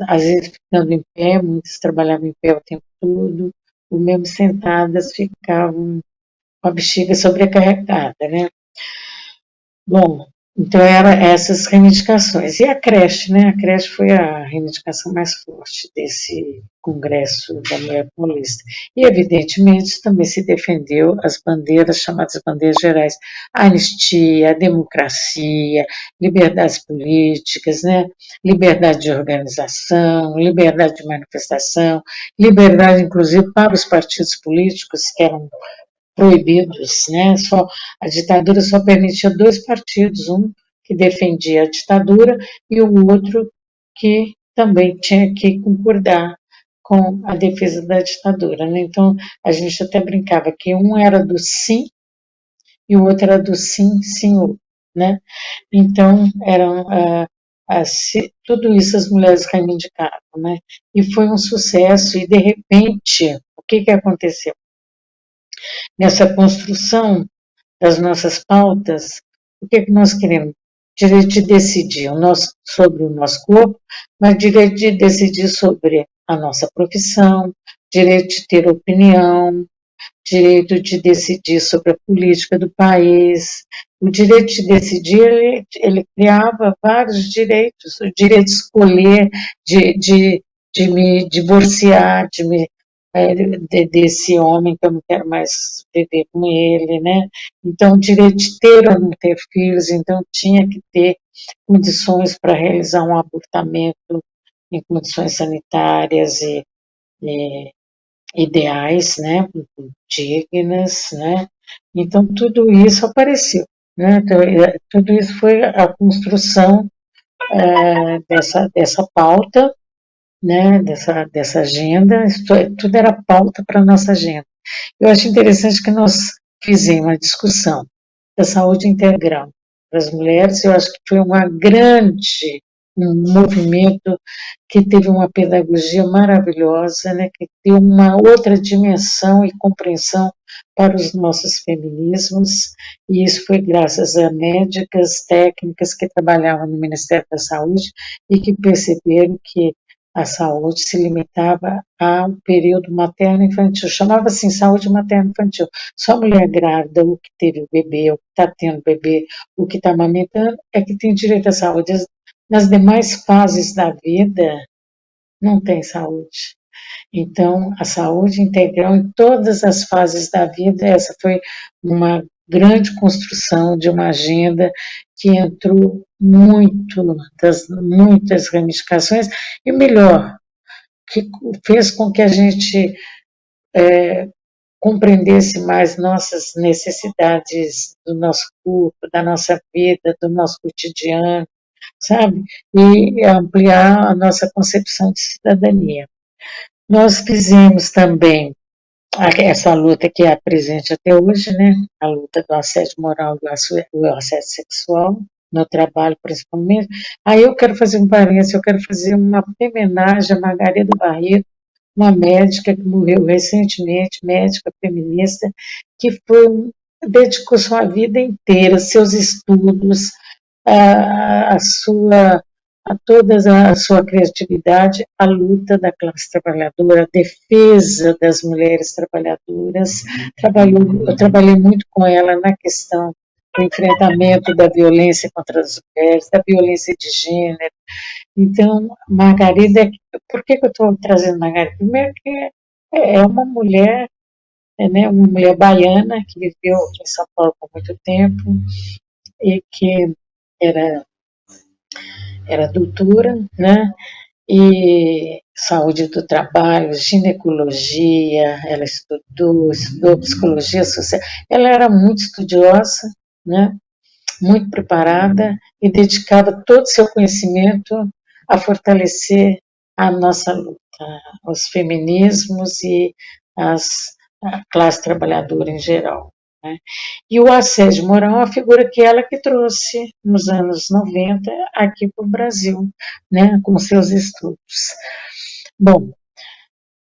às vezes ficando em pé, muitas trabalhavam em pé o tempo todo, ou mesmo sentadas ficavam com a bexiga sobrecarregada, né? Bom, então eram essas reivindicações. E a creche, né? A creche foi a reivindicação mais forte desse Congresso da Mulher Paulista. E, evidentemente, também se defendeu as bandeiras, chamadas bandeiras gerais, a anistia, a democracia, liberdades políticas, né? Liberdade de organização, liberdade de manifestação, liberdade, inclusive, para os partidos políticos, que eram proibidos, né? A ditadura só permitia 2 partidos, um que defendia a ditadura e o outro que também tinha que concordar com a defesa da ditadura, né? Então, a gente até brincava que um era do sim e o outro era do sim, senhor, né? Então, tudo isso as mulheres reivindicavam, né? E foi um sucesso, e de repente, o que aconteceu? nessa construção das nossas pautas, o que nós queremos? Direito de decidir sobre o nosso corpo, mas direito de decidir sobre a nossa profissão, direito de ter opinião, direito de decidir sobre a política do país. O direito de decidir, ele criava vários direitos, o direito de escolher, de me divorciar, desse homem que eu não quero mais viver com ele, né? Então, o direito de ter ou não ter filhos, então tinha que ter condições para realizar um abortamento em condições sanitárias e ideais, né, dignas, né, então tudo isso apareceu, né, então, tudo isso foi a construção dessa pauta, né, dessa agenda, tudo era pauta para a nossa agenda. Eu acho interessante que nós fizemos uma discussão da saúde integral para as mulheres, eu acho que foi um movimento que teve uma pedagogia maravilhosa, né, que deu uma outra dimensão e compreensão para os nossos feminismos, e isso foi graças a médicas, técnicas que trabalhavam no Ministério da Saúde e que perceberam que a saúde se limitava ao período materno-infantil, chamava assim saúde materno-infantil, só a mulher grávida, o que teve o bebê, o que está tendo bebê, o que está amamentando, é que tem direito à saúde. Nas demais fases da vida, não tem saúde. Então, a saúde integral em todas as fases da vida, essa foi uma grande construção de uma agenda que entrou muitas ramificações, e melhor, que fez com que a gente compreendesse mais nossas necessidades do nosso corpo, da nossa vida, do nosso cotidiano, sabe? E ampliar a nossa concepção de cidadania. Nós fizemos também essa luta que é presente até hoje, né? A luta do assédio moral e do assédio sexual, no trabalho principalmente. Aí eu quero fazer um parênteses, eu quero fazer uma homenagem a Margarida Barreto, uma médica que morreu recentemente, médica feminista, que dedicou sua vida inteira, seus estudos, a sua toda a sua criatividade, a luta da classe trabalhadora, a defesa das mulheres trabalhadoras. Eu trabalhei muito com ela na questão do enfrentamento da violência contra as mulheres, da violência de gênero. Então, Margarida, por que eu estou trazendo Margarida? Primeiro que é uma mulher, né, uma mulher baiana que viveu aqui em São Paulo por muito tempo e que era doutora, né? E saúde do trabalho, ginecologia, ela estudou psicologia social. Ela era muito estudiosa, né? Muito preparada e dedicava todo o seu conhecimento a fortalecer a nossa luta, os feminismos e a classe trabalhadora em geral. Né? E o assédio moral é uma figura que ela que trouxe nos anos 90 aqui para o Brasil, né, com seus estudos. Bom,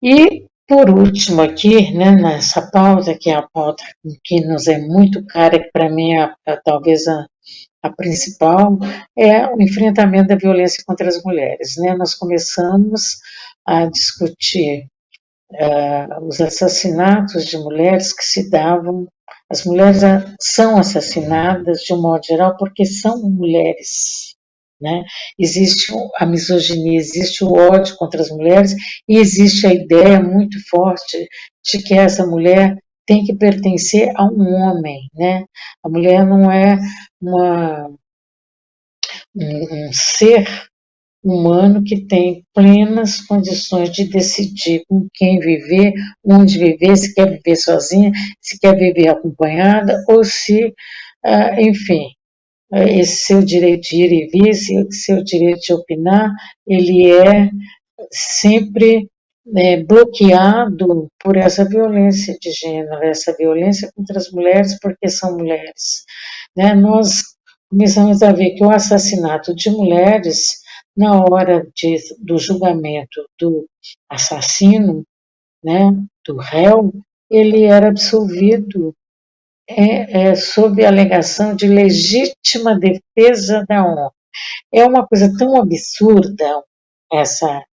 e por último aqui, né, nessa pauta, que é a pauta que nos é muito cara, que para mim é talvez a principal, é o enfrentamento da violência contra as mulheres. Né? Nós começamos a discutir os assassinatos de mulheres que se davam. As mulheres são assassinadas, de um modo geral, porque são mulheres. Né? Existe a misoginia, existe o ódio contra as mulheres, e existe a ideia muito forte de que essa mulher tem que pertencer a um homem. Né? A mulher não é um ser humano que tem plenas condições de decidir com quem viver, onde viver, se quer viver sozinha, se quer viver acompanhada, ou se, enfim, esse seu direito de ir e vir, esse seu direito de opinar, ele é sempre bloqueado por essa violência de gênero, essa violência contra as mulheres, porque são mulheres. Né? Nós começamos a ver que o assassinato de mulheres, na hora do julgamento do assassino, né, do réu, ele era absolvido sob a alegação de legítima defesa da honra. É uma coisa tão absurda,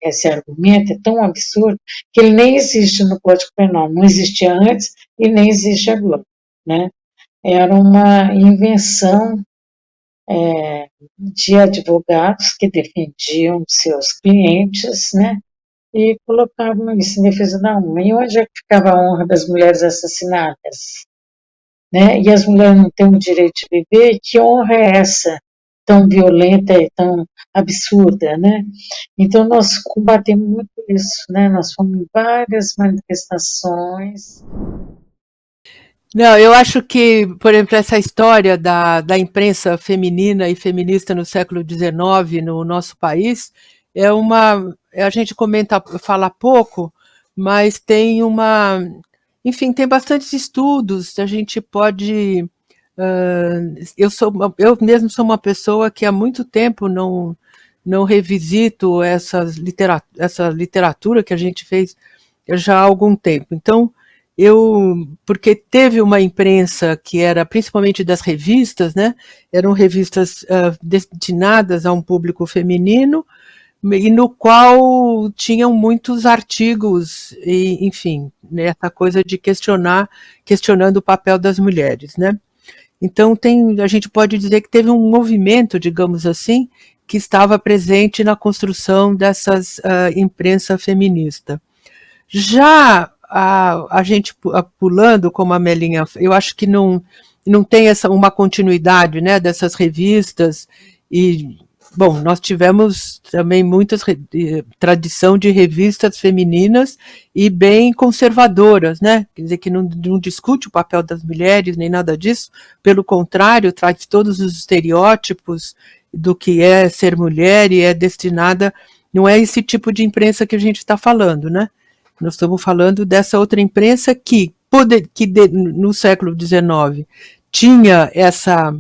esse argumento é tão absurdo, que ele nem existe no Código Penal, não existia antes e nem existe agora, né? Era uma invenção de advogados que defendiam seus clientes, né? E colocavam isso em defesa da honra. E onde é que ficava a honra das mulheres assassinadas? Né? E as mulheres não têm o direito de viver? Que honra é essa? Tão violenta e tão absurda, né? Então, nós combatemos muito isso, né? Nós fomos em várias manifestações. Não, eu acho que, por exemplo, essa história da imprensa feminina e feminista no século XIX no nosso país a gente fala pouco, mas tem enfim, tem bastantes estudos, a gente pode, eu mesmo sou uma pessoa que há muito tempo não revisito essa literatura que a gente fez já há algum tempo. Então, porque teve uma imprensa que era principalmente das revistas, né? Eram revistas destinadas a um público feminino, e no qual tinham muitos artigos, e, enfim, né, essa coisa de questionando o papel das mulheres, né? Então a gente pode dizer que teve um movimento, digamos assim, que estava presente na construção dessas imprensa feminista. Já a gente pulando, como a Melinha, eu acho que não tem uma continuidade, né, dessas revistas. E, bom, nós tivemos também muitas tradição de revistas femininas e bem conservadoras, né, quer dizer, que não discute o papel das mulheres nem nada disso, pelo contrário, traz todos os estereótipos do que é ser mulher e é destinada, não é esse tipo de imprensa que a gente está falando, né? Nós estamos falando dessa outra imprensa que no século XIX tinha essa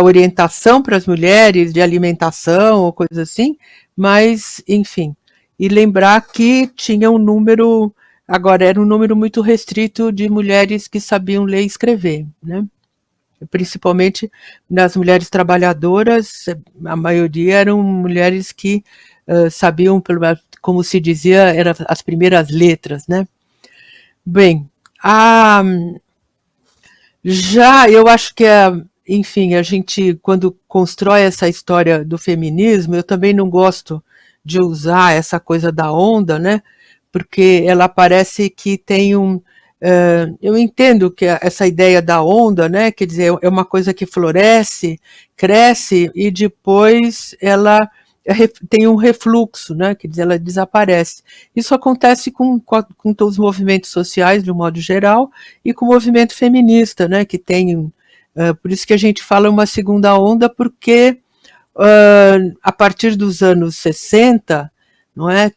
orientação para as mulheres de alimentação ou coisa assim, mas, enfim, e lembrar que tinha agora era um número muito restrito de mulheres que sabiam ler e escrever, né? Principalmente nas mulheres trabalhadoras, a maioria eram mulheres que sabiam, como se dizia, eram as primeiras letras, né? Bem, eu acho que, enfim, a gente, quando constrói essa história do feminismo, eu também não gosto de usar essa coisa da onda, né? Porque ela parece que tem eu entendo que essa ideia da onda, né, quer dizer, é uma coisa que floresce, cresce e depois ela tem um refluxo, né, quer dizer, ela desaparece. Isso acontece com todos os movimentos sociais, de um modo geral, e com o movimento feminista, né, que tem, por isso que a gente fala uma segunda onda, porque a partir dos anos 60, não é,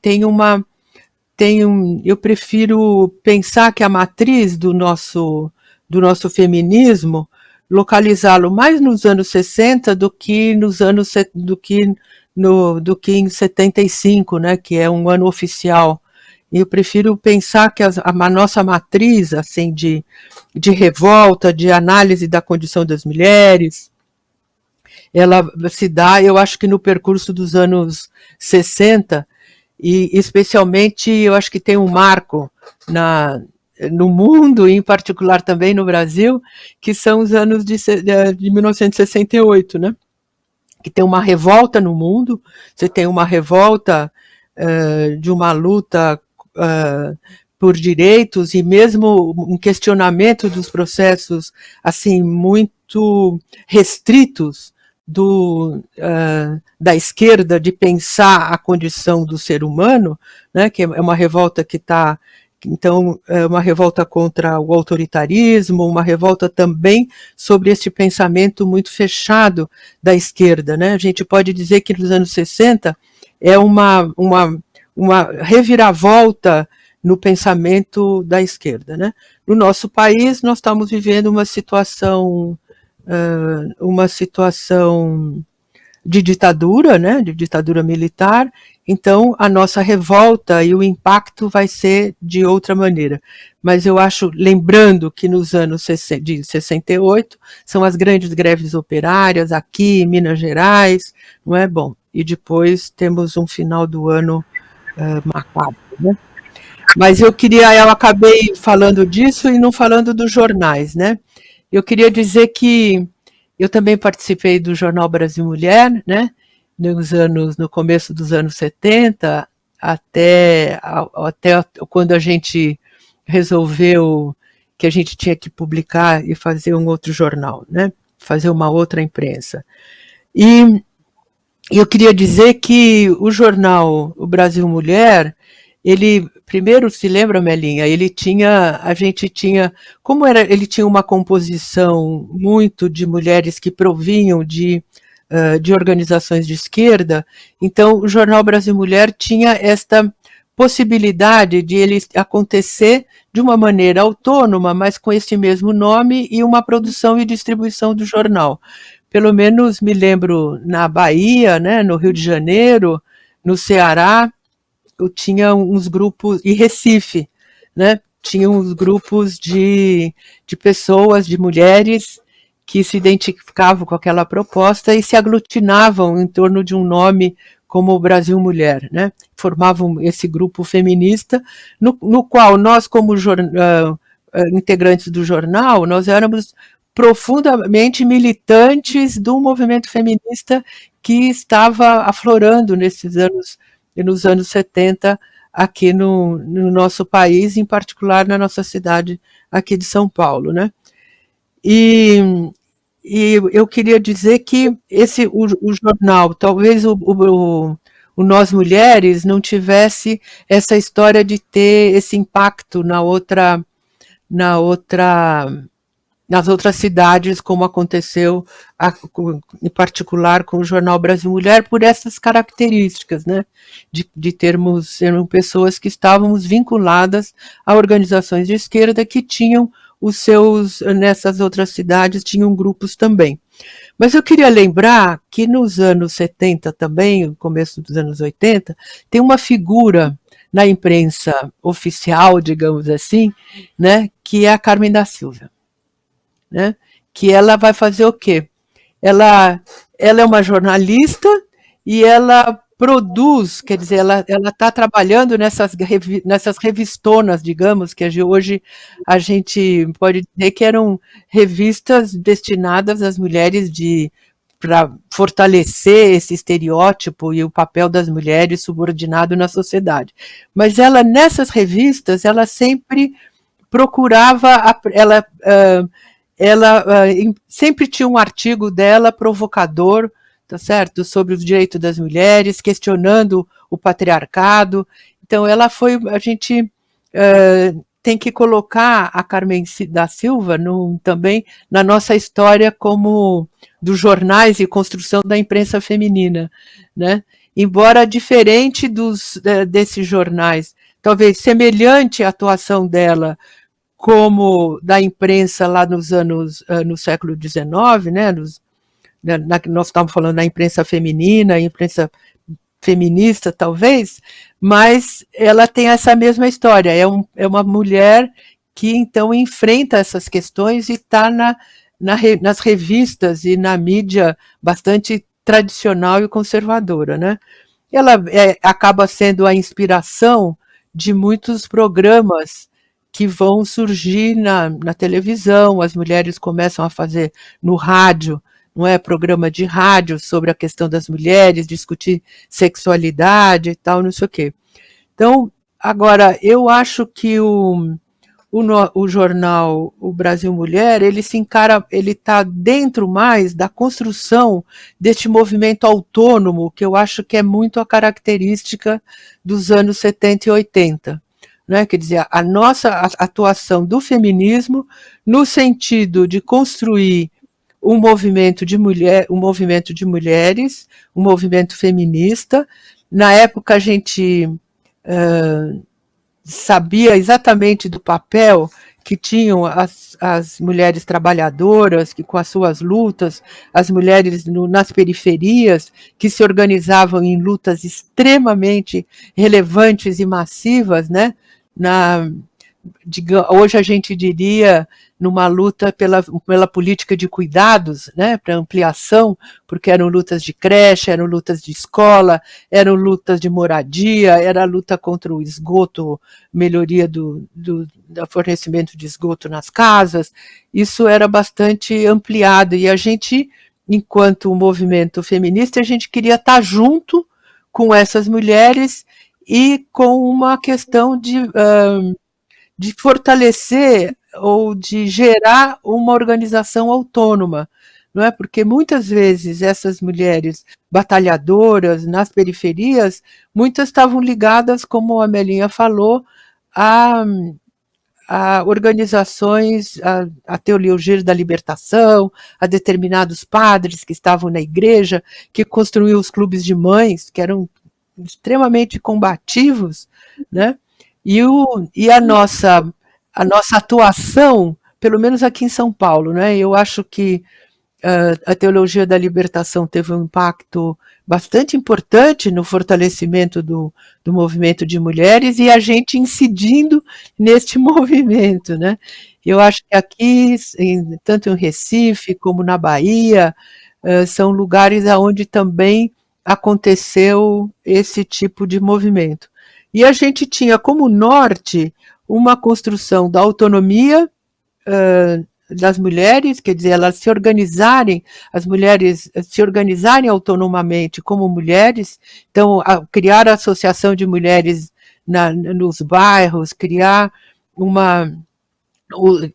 eu prefiro pensar que a matriz do nosso feminismo, localizá-lo mais nos anos 60 do que em 75, né, que é um ano oficial. Eu prefiro pensar que a nossa matriz, assim, de revolta, de análise da condição das mulheres, ela se dá, eu acho que no percurso dos anos 60, e especialmente eu acho que tem um marco no mundo, e em particular também no Brasil, que são os anos de 1968, né? Que tem uma revolta no mundo, você tem uma revolta de uma luta por direitos e mesmo um questionamento dos processos assim muito restritos da esquerda de pensar a condição do ser humano, né, que é uma revolta então, é uma revolta contra o autoritarismo, uma revolta também sobre este pensamento muito fechado da esquerda, né? A gente pode dizer que nos anos 60 é uma reviravolta no pensamento da esquerda, né? No nosso país, nós estamos vivendo uma situação de ditadura, né, de ditadura militar, então a nossa revolta e o impacto vai ser de outra maneira. Mas eu acho, lembrando que nos anos de 68, são as grandes greves operárias aqui em Minas Gerais, não é bom? E depois temos um final do ano macabro, né? Mas eu acabei falando disso e não falando dos jornais, né? Eu queria dizer que eu também participei do Jornal Brasil Mulher, né? No começo dos anos 70, até quando a gente resolveu que a gente tinha que publicar e fazer um outro jornal, né? Fazer uma outra imprensa. E eu queria dizer que o jornal O Brasil Mulher, ele, primeiro, se lembra, Melinha, ele tinha uma composição muito de mulheres que provinham de organizações de esquerda, então o Jornal Brasil Mulher tinha esta possibilidade de ele acontecer de uma maneira autônoma, mas com esse mesmo nome e uma produção e distribuição do jornal. Pelo menos me lembro na Bahia, né, no Rio de Janeiro, no Ceará, eu tinha uns grupos, e Recife, né, tinha uns grupos de pessoas, de mulheres, que se identificavam com aquela proposta e se aglutinavam em torno de um nome como o Brasil Mulher, né? Formavam esse grupo feminista, no qual nós, como integrantes do jornal, nós éramos profundamente militantes do movimento feminista que estava aflorando nos anos 70, aqui no nosso país, em particular na nossa cidade aqui de São Paulo, né? E eu queria dizer que o jornal, talvez o Nós Mulheres não tivesse essa história de ter esse impacto nas outras cidades, como aconteceu em particular com o Jornal Brasil Mulher, por essas características, né, de termos pessoas que estávamos vinculadas a organizações de esquerda que tinham nessas outras cidades, tinham grupos também. Mas eu queria lembrar que nos anos 70 também, no começo dos anos 80, tem uma figura na imprensa oficial, digamos assim, né, que é a Carmen da Silva, né, que ela vai fazer o quê? Ela é uma jornalista e ela produz, quer dizer, ela está trabalhando nessas revistonas, digamos, que hoje a gente pode dizer que eram revistas destinadas às mulheres para fortalecer esse estereótipo e o papel das mulheres subordinado na sociedade. Mas ela, nessas revistas, ela sempre procurava, sempre tinha um artigo dela provocador, tá certo? Sobre os direitos das mulheres, questionando o patriarcado. Então, a gente tem que colocar a Carmen da Silva também na nossa história como dos jornais e construção da imprensa feminina, né? Embora diferente desses jornais, talvez semelhante à atuação dela como da imprensa lá no século XIX, né? Nós estávamos falando da imprensa feminina, imprensa feminista, talvez, mas ela tem essa mesma história. É uma mulher que, então, enfrenta essas questões e está nas revistas e na mídia bastante tradicional e conservadora, né? Ela acaba sendo a inspiração de muitos programas que vão surgir na televisão, as mulheres começam a fazer no rádio, não é, programa de rádio sobre a questão das mulheres, discutir sexualidade e tal, não sei o quê. Então, agora, eu acho que o jornal O Brasil Mulher, ele está dentro mais da construção deste movimento autônomo, que eu acho que é muito a característica dos anos 70 e 80. Né? Quer dizer, a nossa atuação do feminismo no sentido de construir um movimento de mulheres, um movimento feminista. Na época a gente sabia exatamente do papel que tinham as mulheres trabalhadoras, que com as suas lutas, as mulheres nas periferias, que se organizavam em lutas extremamente relevantes e massivas, né? Hoje a gente diria numa luta pela política de cuidados, né, para ampliação, porque eram lutas de creche, eram lutas de escola, eram lutas de moradia, era a luta contra o esgoto, melhoria do fornecimento de esgoto nas casas. Isso era bastante ampliado e a gente, enquanto movimento feminista, a gente queria estar junto com essas mulheres e com uma questão de fortalecer ou de gerar uma organização autônoma, não é? Porque muitas vezes essas mulheres batalhadoras nas periferias, muitas estavam ligadas, como a Melinha falou, a organizações, a teologia da libertação, a determinados padres que estavam na igreja, que construíam os clubes de mães, que eram extremamente combativos, né? E a nossa atuação, pelo menos aqui em São Paulo, né? Eu acho que a teologia da libertação teve um impacto bastante importante no fortalecimento do movimento de mulheres e a gente incidindo neste movimento, né? Eu acho que aqui, tanto em Recife como na Bahia, são lugares onde também aconteceu esse tipo de movimento. E a gente tinha como norte uma construção da autonomia das mulheres, quer dizer, elas se organizarem, as mulheres se organizarem autonomamente como mulheres, então criar a associação de mulheres nos bairros, criar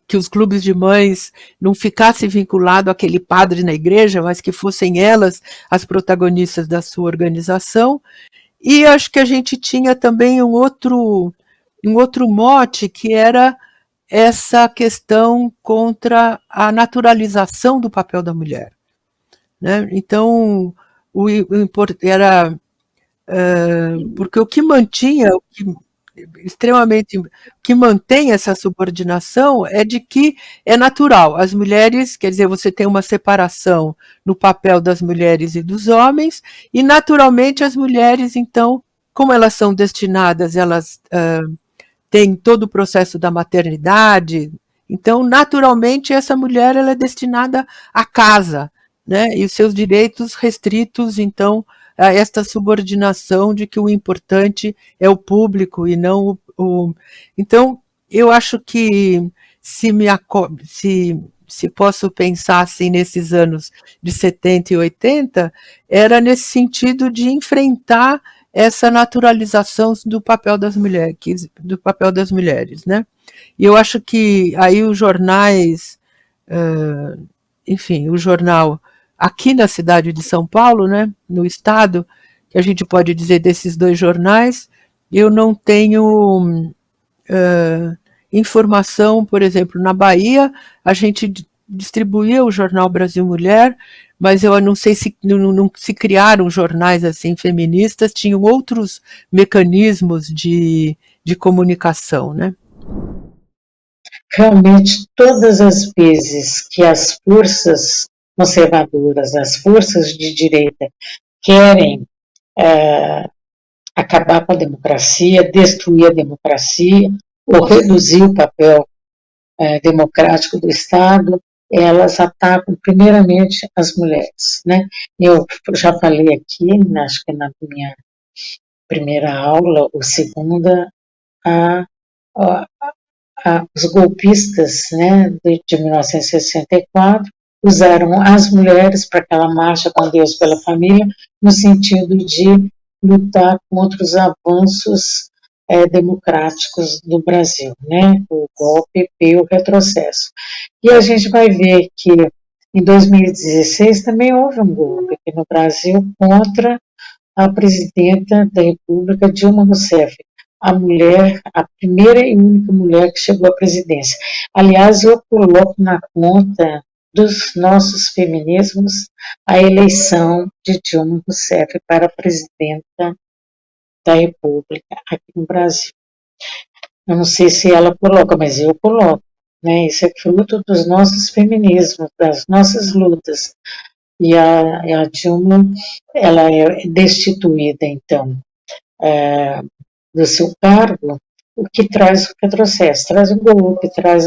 que os clubes de mães não ficassem vinculados àquele padre na igreja, mas que fossem elas as protagonistas da sua organização. E acho que a gente tinha também um outro mote, que era essa questão contra a naturalização do papel da mulher, né? Então, era porque o que mantinha, que mantém essa subordinação é de que é natural. As mulheres, quer dizer, você tem uma separação no papel das mulheres e dos homens, e naturalmente as mulheres, então, como elas são destinadas, elas têm todo o processo da maternidade, então, naturalmente, essa mulher ela é destinada à casa, né? E os seus direitos restritos, então, a esta subordinação de que o importante é o público e não o... Então, eu acho que se posso pensar assim nesses anos de 70 e 80, era nesse sentido de enfrentar essa naturalização do papel das mulheres, né? E eu acho que aí os jornais, enfim, o jornal aqui na cidade de São Paulo, né, no estado, que a gente pode dizer desses dois jornais, eu não tenho informação, por exemplo, na Bahia, a gente distribuía o jornal Brasil Mulher, mas eu não sei se não se criaram jornais assim feministas, tinham outros mecanismos de comunicação, né? Realmente, todas as vezes que as forças conservadoras, as forças de direita querem acabar com a democracia, destruir a democracia ou reduzir o papel democrático do Estado, elas atacam primeiramente as mulheres, né? Eu já falei aqui, acho que na minha primeira aula ou segunda, os golpistas, né, de 1964 usaram as mulheres para aquela marcha com Deus pela família, no sentido de lutar contra os avanços democráticos do Brasil, né, o golpe e o retrocesso. E a gente vai ver que em 2016 também houve um golpe aqui no Brasil contra a presidenta da República, Dilma Rousseff, a mulher, a primeira e única mulher que chegou à presidência. Aliás, eu coloco na conta dos nossos feminismos a eleição de Dilma Rousseff para presidenta da República aqui no Brasil. Eu não sei se ela coloca, mas eu coloco. né? Isso é fruto dos nossos feminismos, das nossas lutas. E a Dilma, ela é destituída, então, do seu cargo, o que traz o retrocesso, traz o golpe, traz...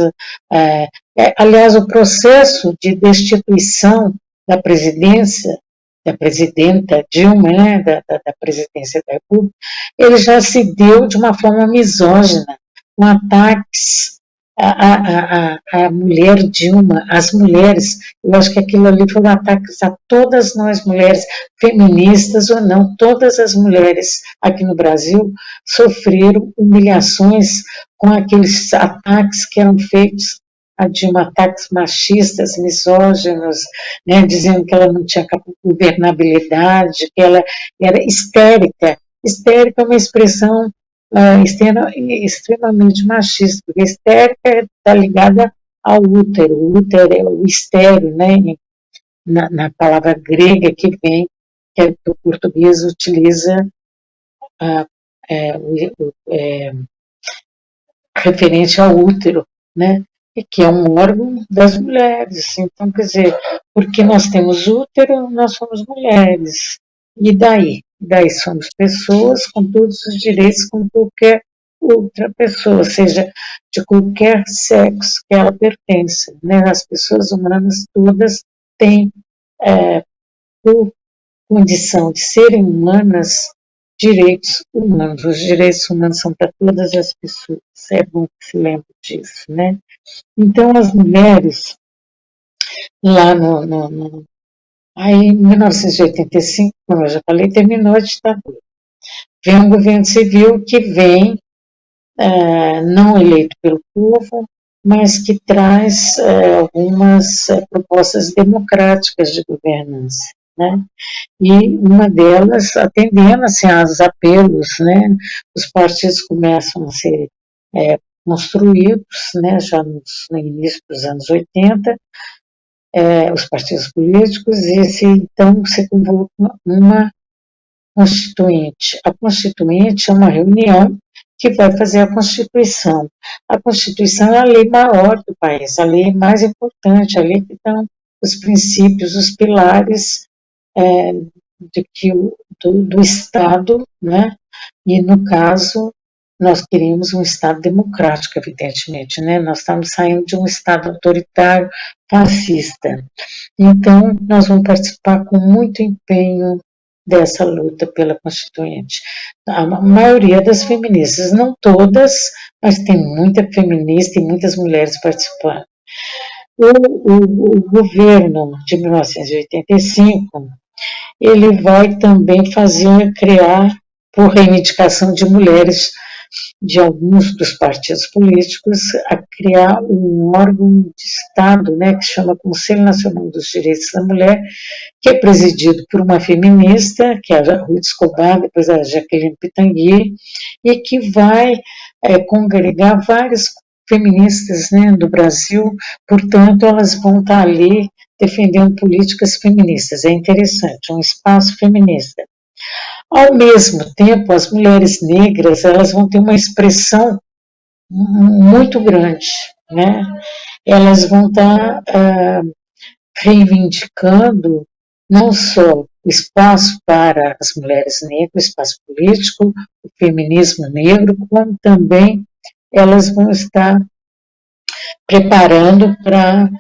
aliás, o processo de destituição da presidência, da presidenta Dilma, né, da presidência da República, ele já se deu de uma forma misógina, com ataques à mulher Dilma, às mulheres. Eu acho que aquilo ali foi um ataque a todas nós mulheres, feministas ou não, todas as mulheres aqui no Brasil sofreram humilhações com aqueles ataques que eram feitos a Dilma, ataques machistas, misóginos, né, dizendo que ela não tinha governabilidade, que ela era histérica. Histérica é uma expressão extremamente machista, porque histérica está ligada ao útero. O útero é o estéreo, né, na palavra grega que vem, que o português utiliza referente ao útero, né, que é um órgão das mulheres. Então, quer dizer, porque nós temos útero, nós somos mulheres. E daí? Daí somos pessoas com todos os direitos como qualquer outra pessoa, seja de qualquer sexo que ela pertença, né? As pessoas humanas todas têm, por condição de serem humanas, direitos humanos. Os direitos humanos são para todas as pessoas. É bom que se lembre disso, né? Então, as mulheres, lá aí, em 1985, como eu já falei, terminou a ditadura. Vem um governo civil que vem, não eleito pelo povo, mas que traz algumas propostas democráticas de governança, né? E uma delas, atendendo assim, aos apelos, né? Os partidos começam a ser construídos, né? Já no início dos anos 80, os partidos políticos, e então se convoca uma constituinte. A constituinte é uma reunião que vai fazer a Constituição. A Constituição é a lei maior do país, a lei mais importante, a lei que dão os princípios, os pilares do Estado, né? E, no caso, nós queríamos um Estado democrático, evidentemente, né? Nós estamos saindo de um Estado autoritário, fascista. Então, nós vamos participar com muito empenho dessa luta pela Constituinte. A maioria das feministas, não todas, mas tem muita feminista e muitas mulheres participando. O governo de 1985, ele vai também criar, por reivindicação de mulheres de alguns dos partidos políticos, a criar um órgão de Estado, né, que chama Conselho Nacional dos Direitos da Mulher, que é presidido por uma feminista, que é a Ruth Escobar, depois a Jaqueline Pitangui, e que vai congregar várias feministas, né, do Brasil. Portanto, elas vão estar ali defendendo políticas feministas. É interessante, um espaço feminista. Ao mesmo tempo, as mulheres negras, elas vão ter uma expressão muito grande, né? Elas vão estar reivindicando não só o espaço para as mulheres negras, o espaço político, o feminismo negro, como também elas vão estar preparando para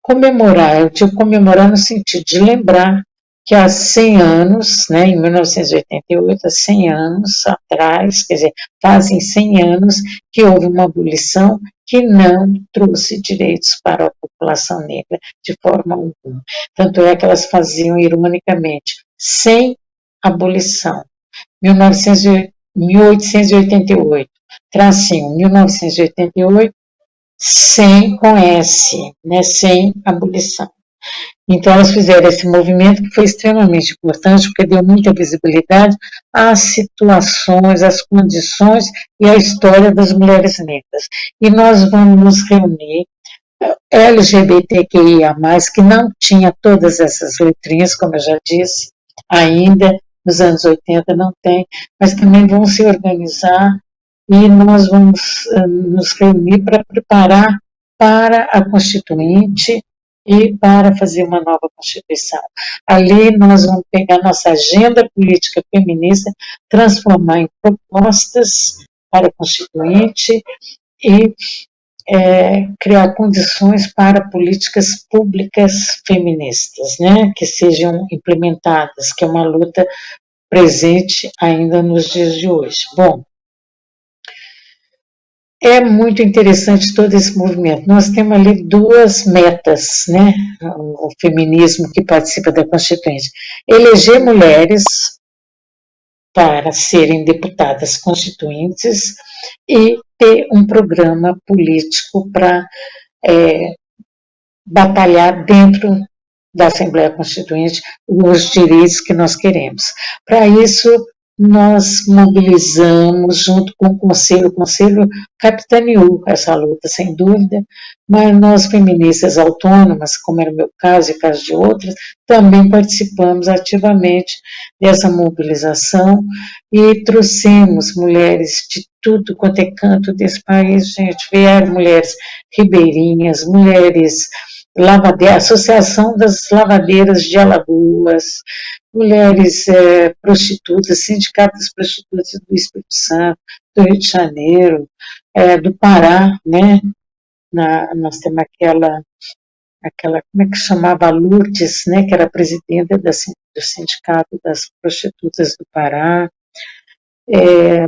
comemorar, eu digo comemorar no sentido de lembrar que há 100 anos, né, em 1988, há 100 anos atrás, quer dizer, fazem 100 anos que houve uma abolição que não trouxe direitos para a população negra de forma alguma. Tanto é que elas faziam, ironicamente, sem abolição. 1888, tracinho, 1988, sem, com S, né, sem abolição. Então, elas fizeram esse movimento que foi extremamente importante, porque deu muita visibilidade às situações, às condições e à história das mulheres negras. E nós vamos nos reunir, LGBTQIA+, que não tinha todas essas letrinhas, como eu já disse, ainda nos anos 80 não tem, mas também vão se organizar e nós vamos nos reunir para preparar para a Constituinte e para fazer uma nova Constituição. Ali nós vamos pegar nossa agenda política feminista, transformar em propostas para a Constituinte e criar condições para políticas públicas feministas, né, que sejam implementadas, que é uma luta presente ainda nos dias de hoje. Bom, é muito interessante todo esse movimento. Nós temos ali duas metas, né? O feminismo que participa da Constituinte. Eleger mulheres para serem deputadas constituintes e ter um programa político para batalhar dentro da Assembleia Constituinte os direitos que nós queremos. Para isso, nós mobilizamos junto com o Conselho capitaneou essa luta, sem dúvida, mas nós, feministas autônomas, como era o meu caso e o caso de outras, também participamos ativamente dessa mobilização e trouxemos mulheres de tudo quanto é canto desse país, gente, vieram mulheres ribeirinhas, mulheres lavadeiras, Associação das Lavadeiras de Alagoas, mulheres prostitutas, Sindicato das Prostitutas do Espírito Santo, do Rio de Janeiro, do Pará, né? Nós temos aquela, como é que chamava, Lourdes, né? Que era presidenta do Sindicato das Prostitutas do Pará,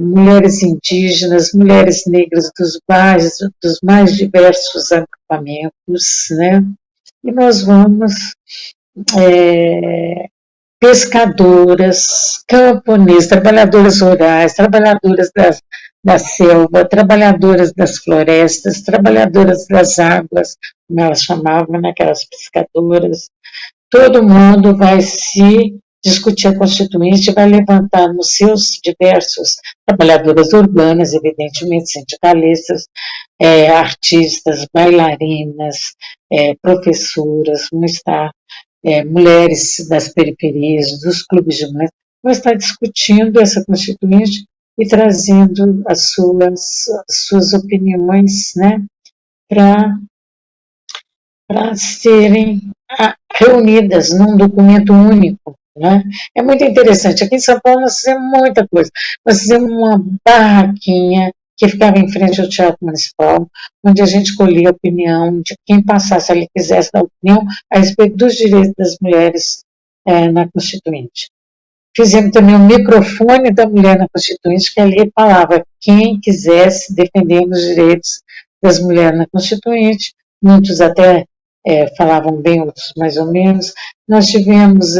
mulheres indígenas, mulheres negras dos mais diversos agrupamentos, né? E nós vamos pescadoras, camponesas, trabalhadoras rurais, trabalhadoras da selva, trabalhadoras das florestas, trabalhadoras das águas, como elas chamavam, né, aquelas pescadoras. Todo mundo vai se discutir a Constituinte, vai levantar nos seus diversos trabalhadoras urbanas, evidentemente, sindicalistas, artistas, bailarinas, professoras, vão estar mulheres das periferias, dos clubes de mulheres, vão estar discutindo essa Constituinte e trazendo as suas opiniões, né, para serem reunidas num documento único, né? É muito interessante. Aqui em São Paulo nós fizemos muita coisa. Nós fizemos uma barraquinha que ficava em frente ao Teatro Municipal, onde a gente colhia a opinião de quem passasse ali, quisesse dar opinião a respeito dos direitos das mulheres na Constituinte. Fizemos também o microfone da mulher na Constituinte, que ali falava quem quisesse defender os direitos das mulheres na Constituinte, muitos até falavam bem, outros mais ou menos. Nós tivemos,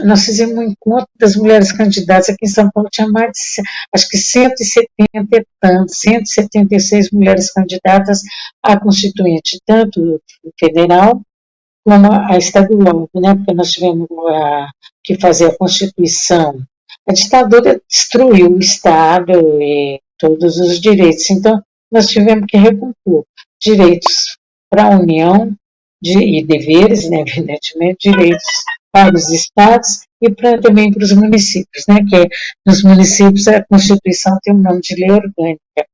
nós fizemos um encontro das mulheres candidatas, aqui em São Paulo tinha mais de, acho que 176 mulheres candidatas à Constituinte, tanto federal como a estadual, né, porque nós tivemos que fazer a Constituição. A ditadura destruiu o Estado e todos os direitos, então nós tivemos que recompor direitos para a União e deveres, né, evidentemente, direitos para os estados e também para os municípios, né, que nos municípios a Constituição tem o nome de lei orgânica.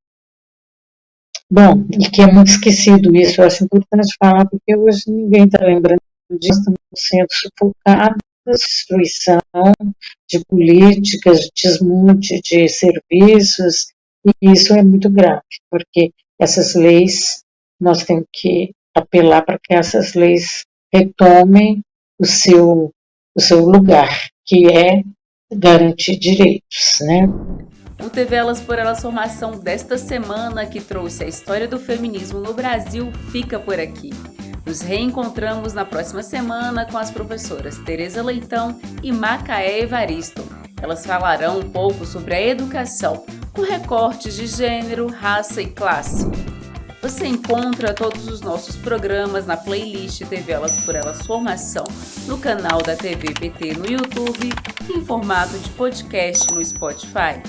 Bom, e que é muito esquecido isso, eu acho importante falar, porque hoje ninguém está lembrando disso, estamos sendo sufocados, destruição de políticas, de desmonte de serviços, e isso é muito grave, porque essas leis, nós temos que apelar para que essas leis retomem o seu lugar, que é garantir direitos, né? O TV Elas por Elas Formação desta semana, que trouxe a história do feminismo no Brasil, fica por aqui. Nos reencontramos na próxima semana com as professoras Tereza Leitão e Macaé Evaristo. Elas falarão um pouco sobre a educação, com recortes de gênero, raça e classe. Você encontra todos os nossos programas na playlist TV Elas por Elas Formação, no canal da TV PT no YouTube e em formato de podcast no Spotify.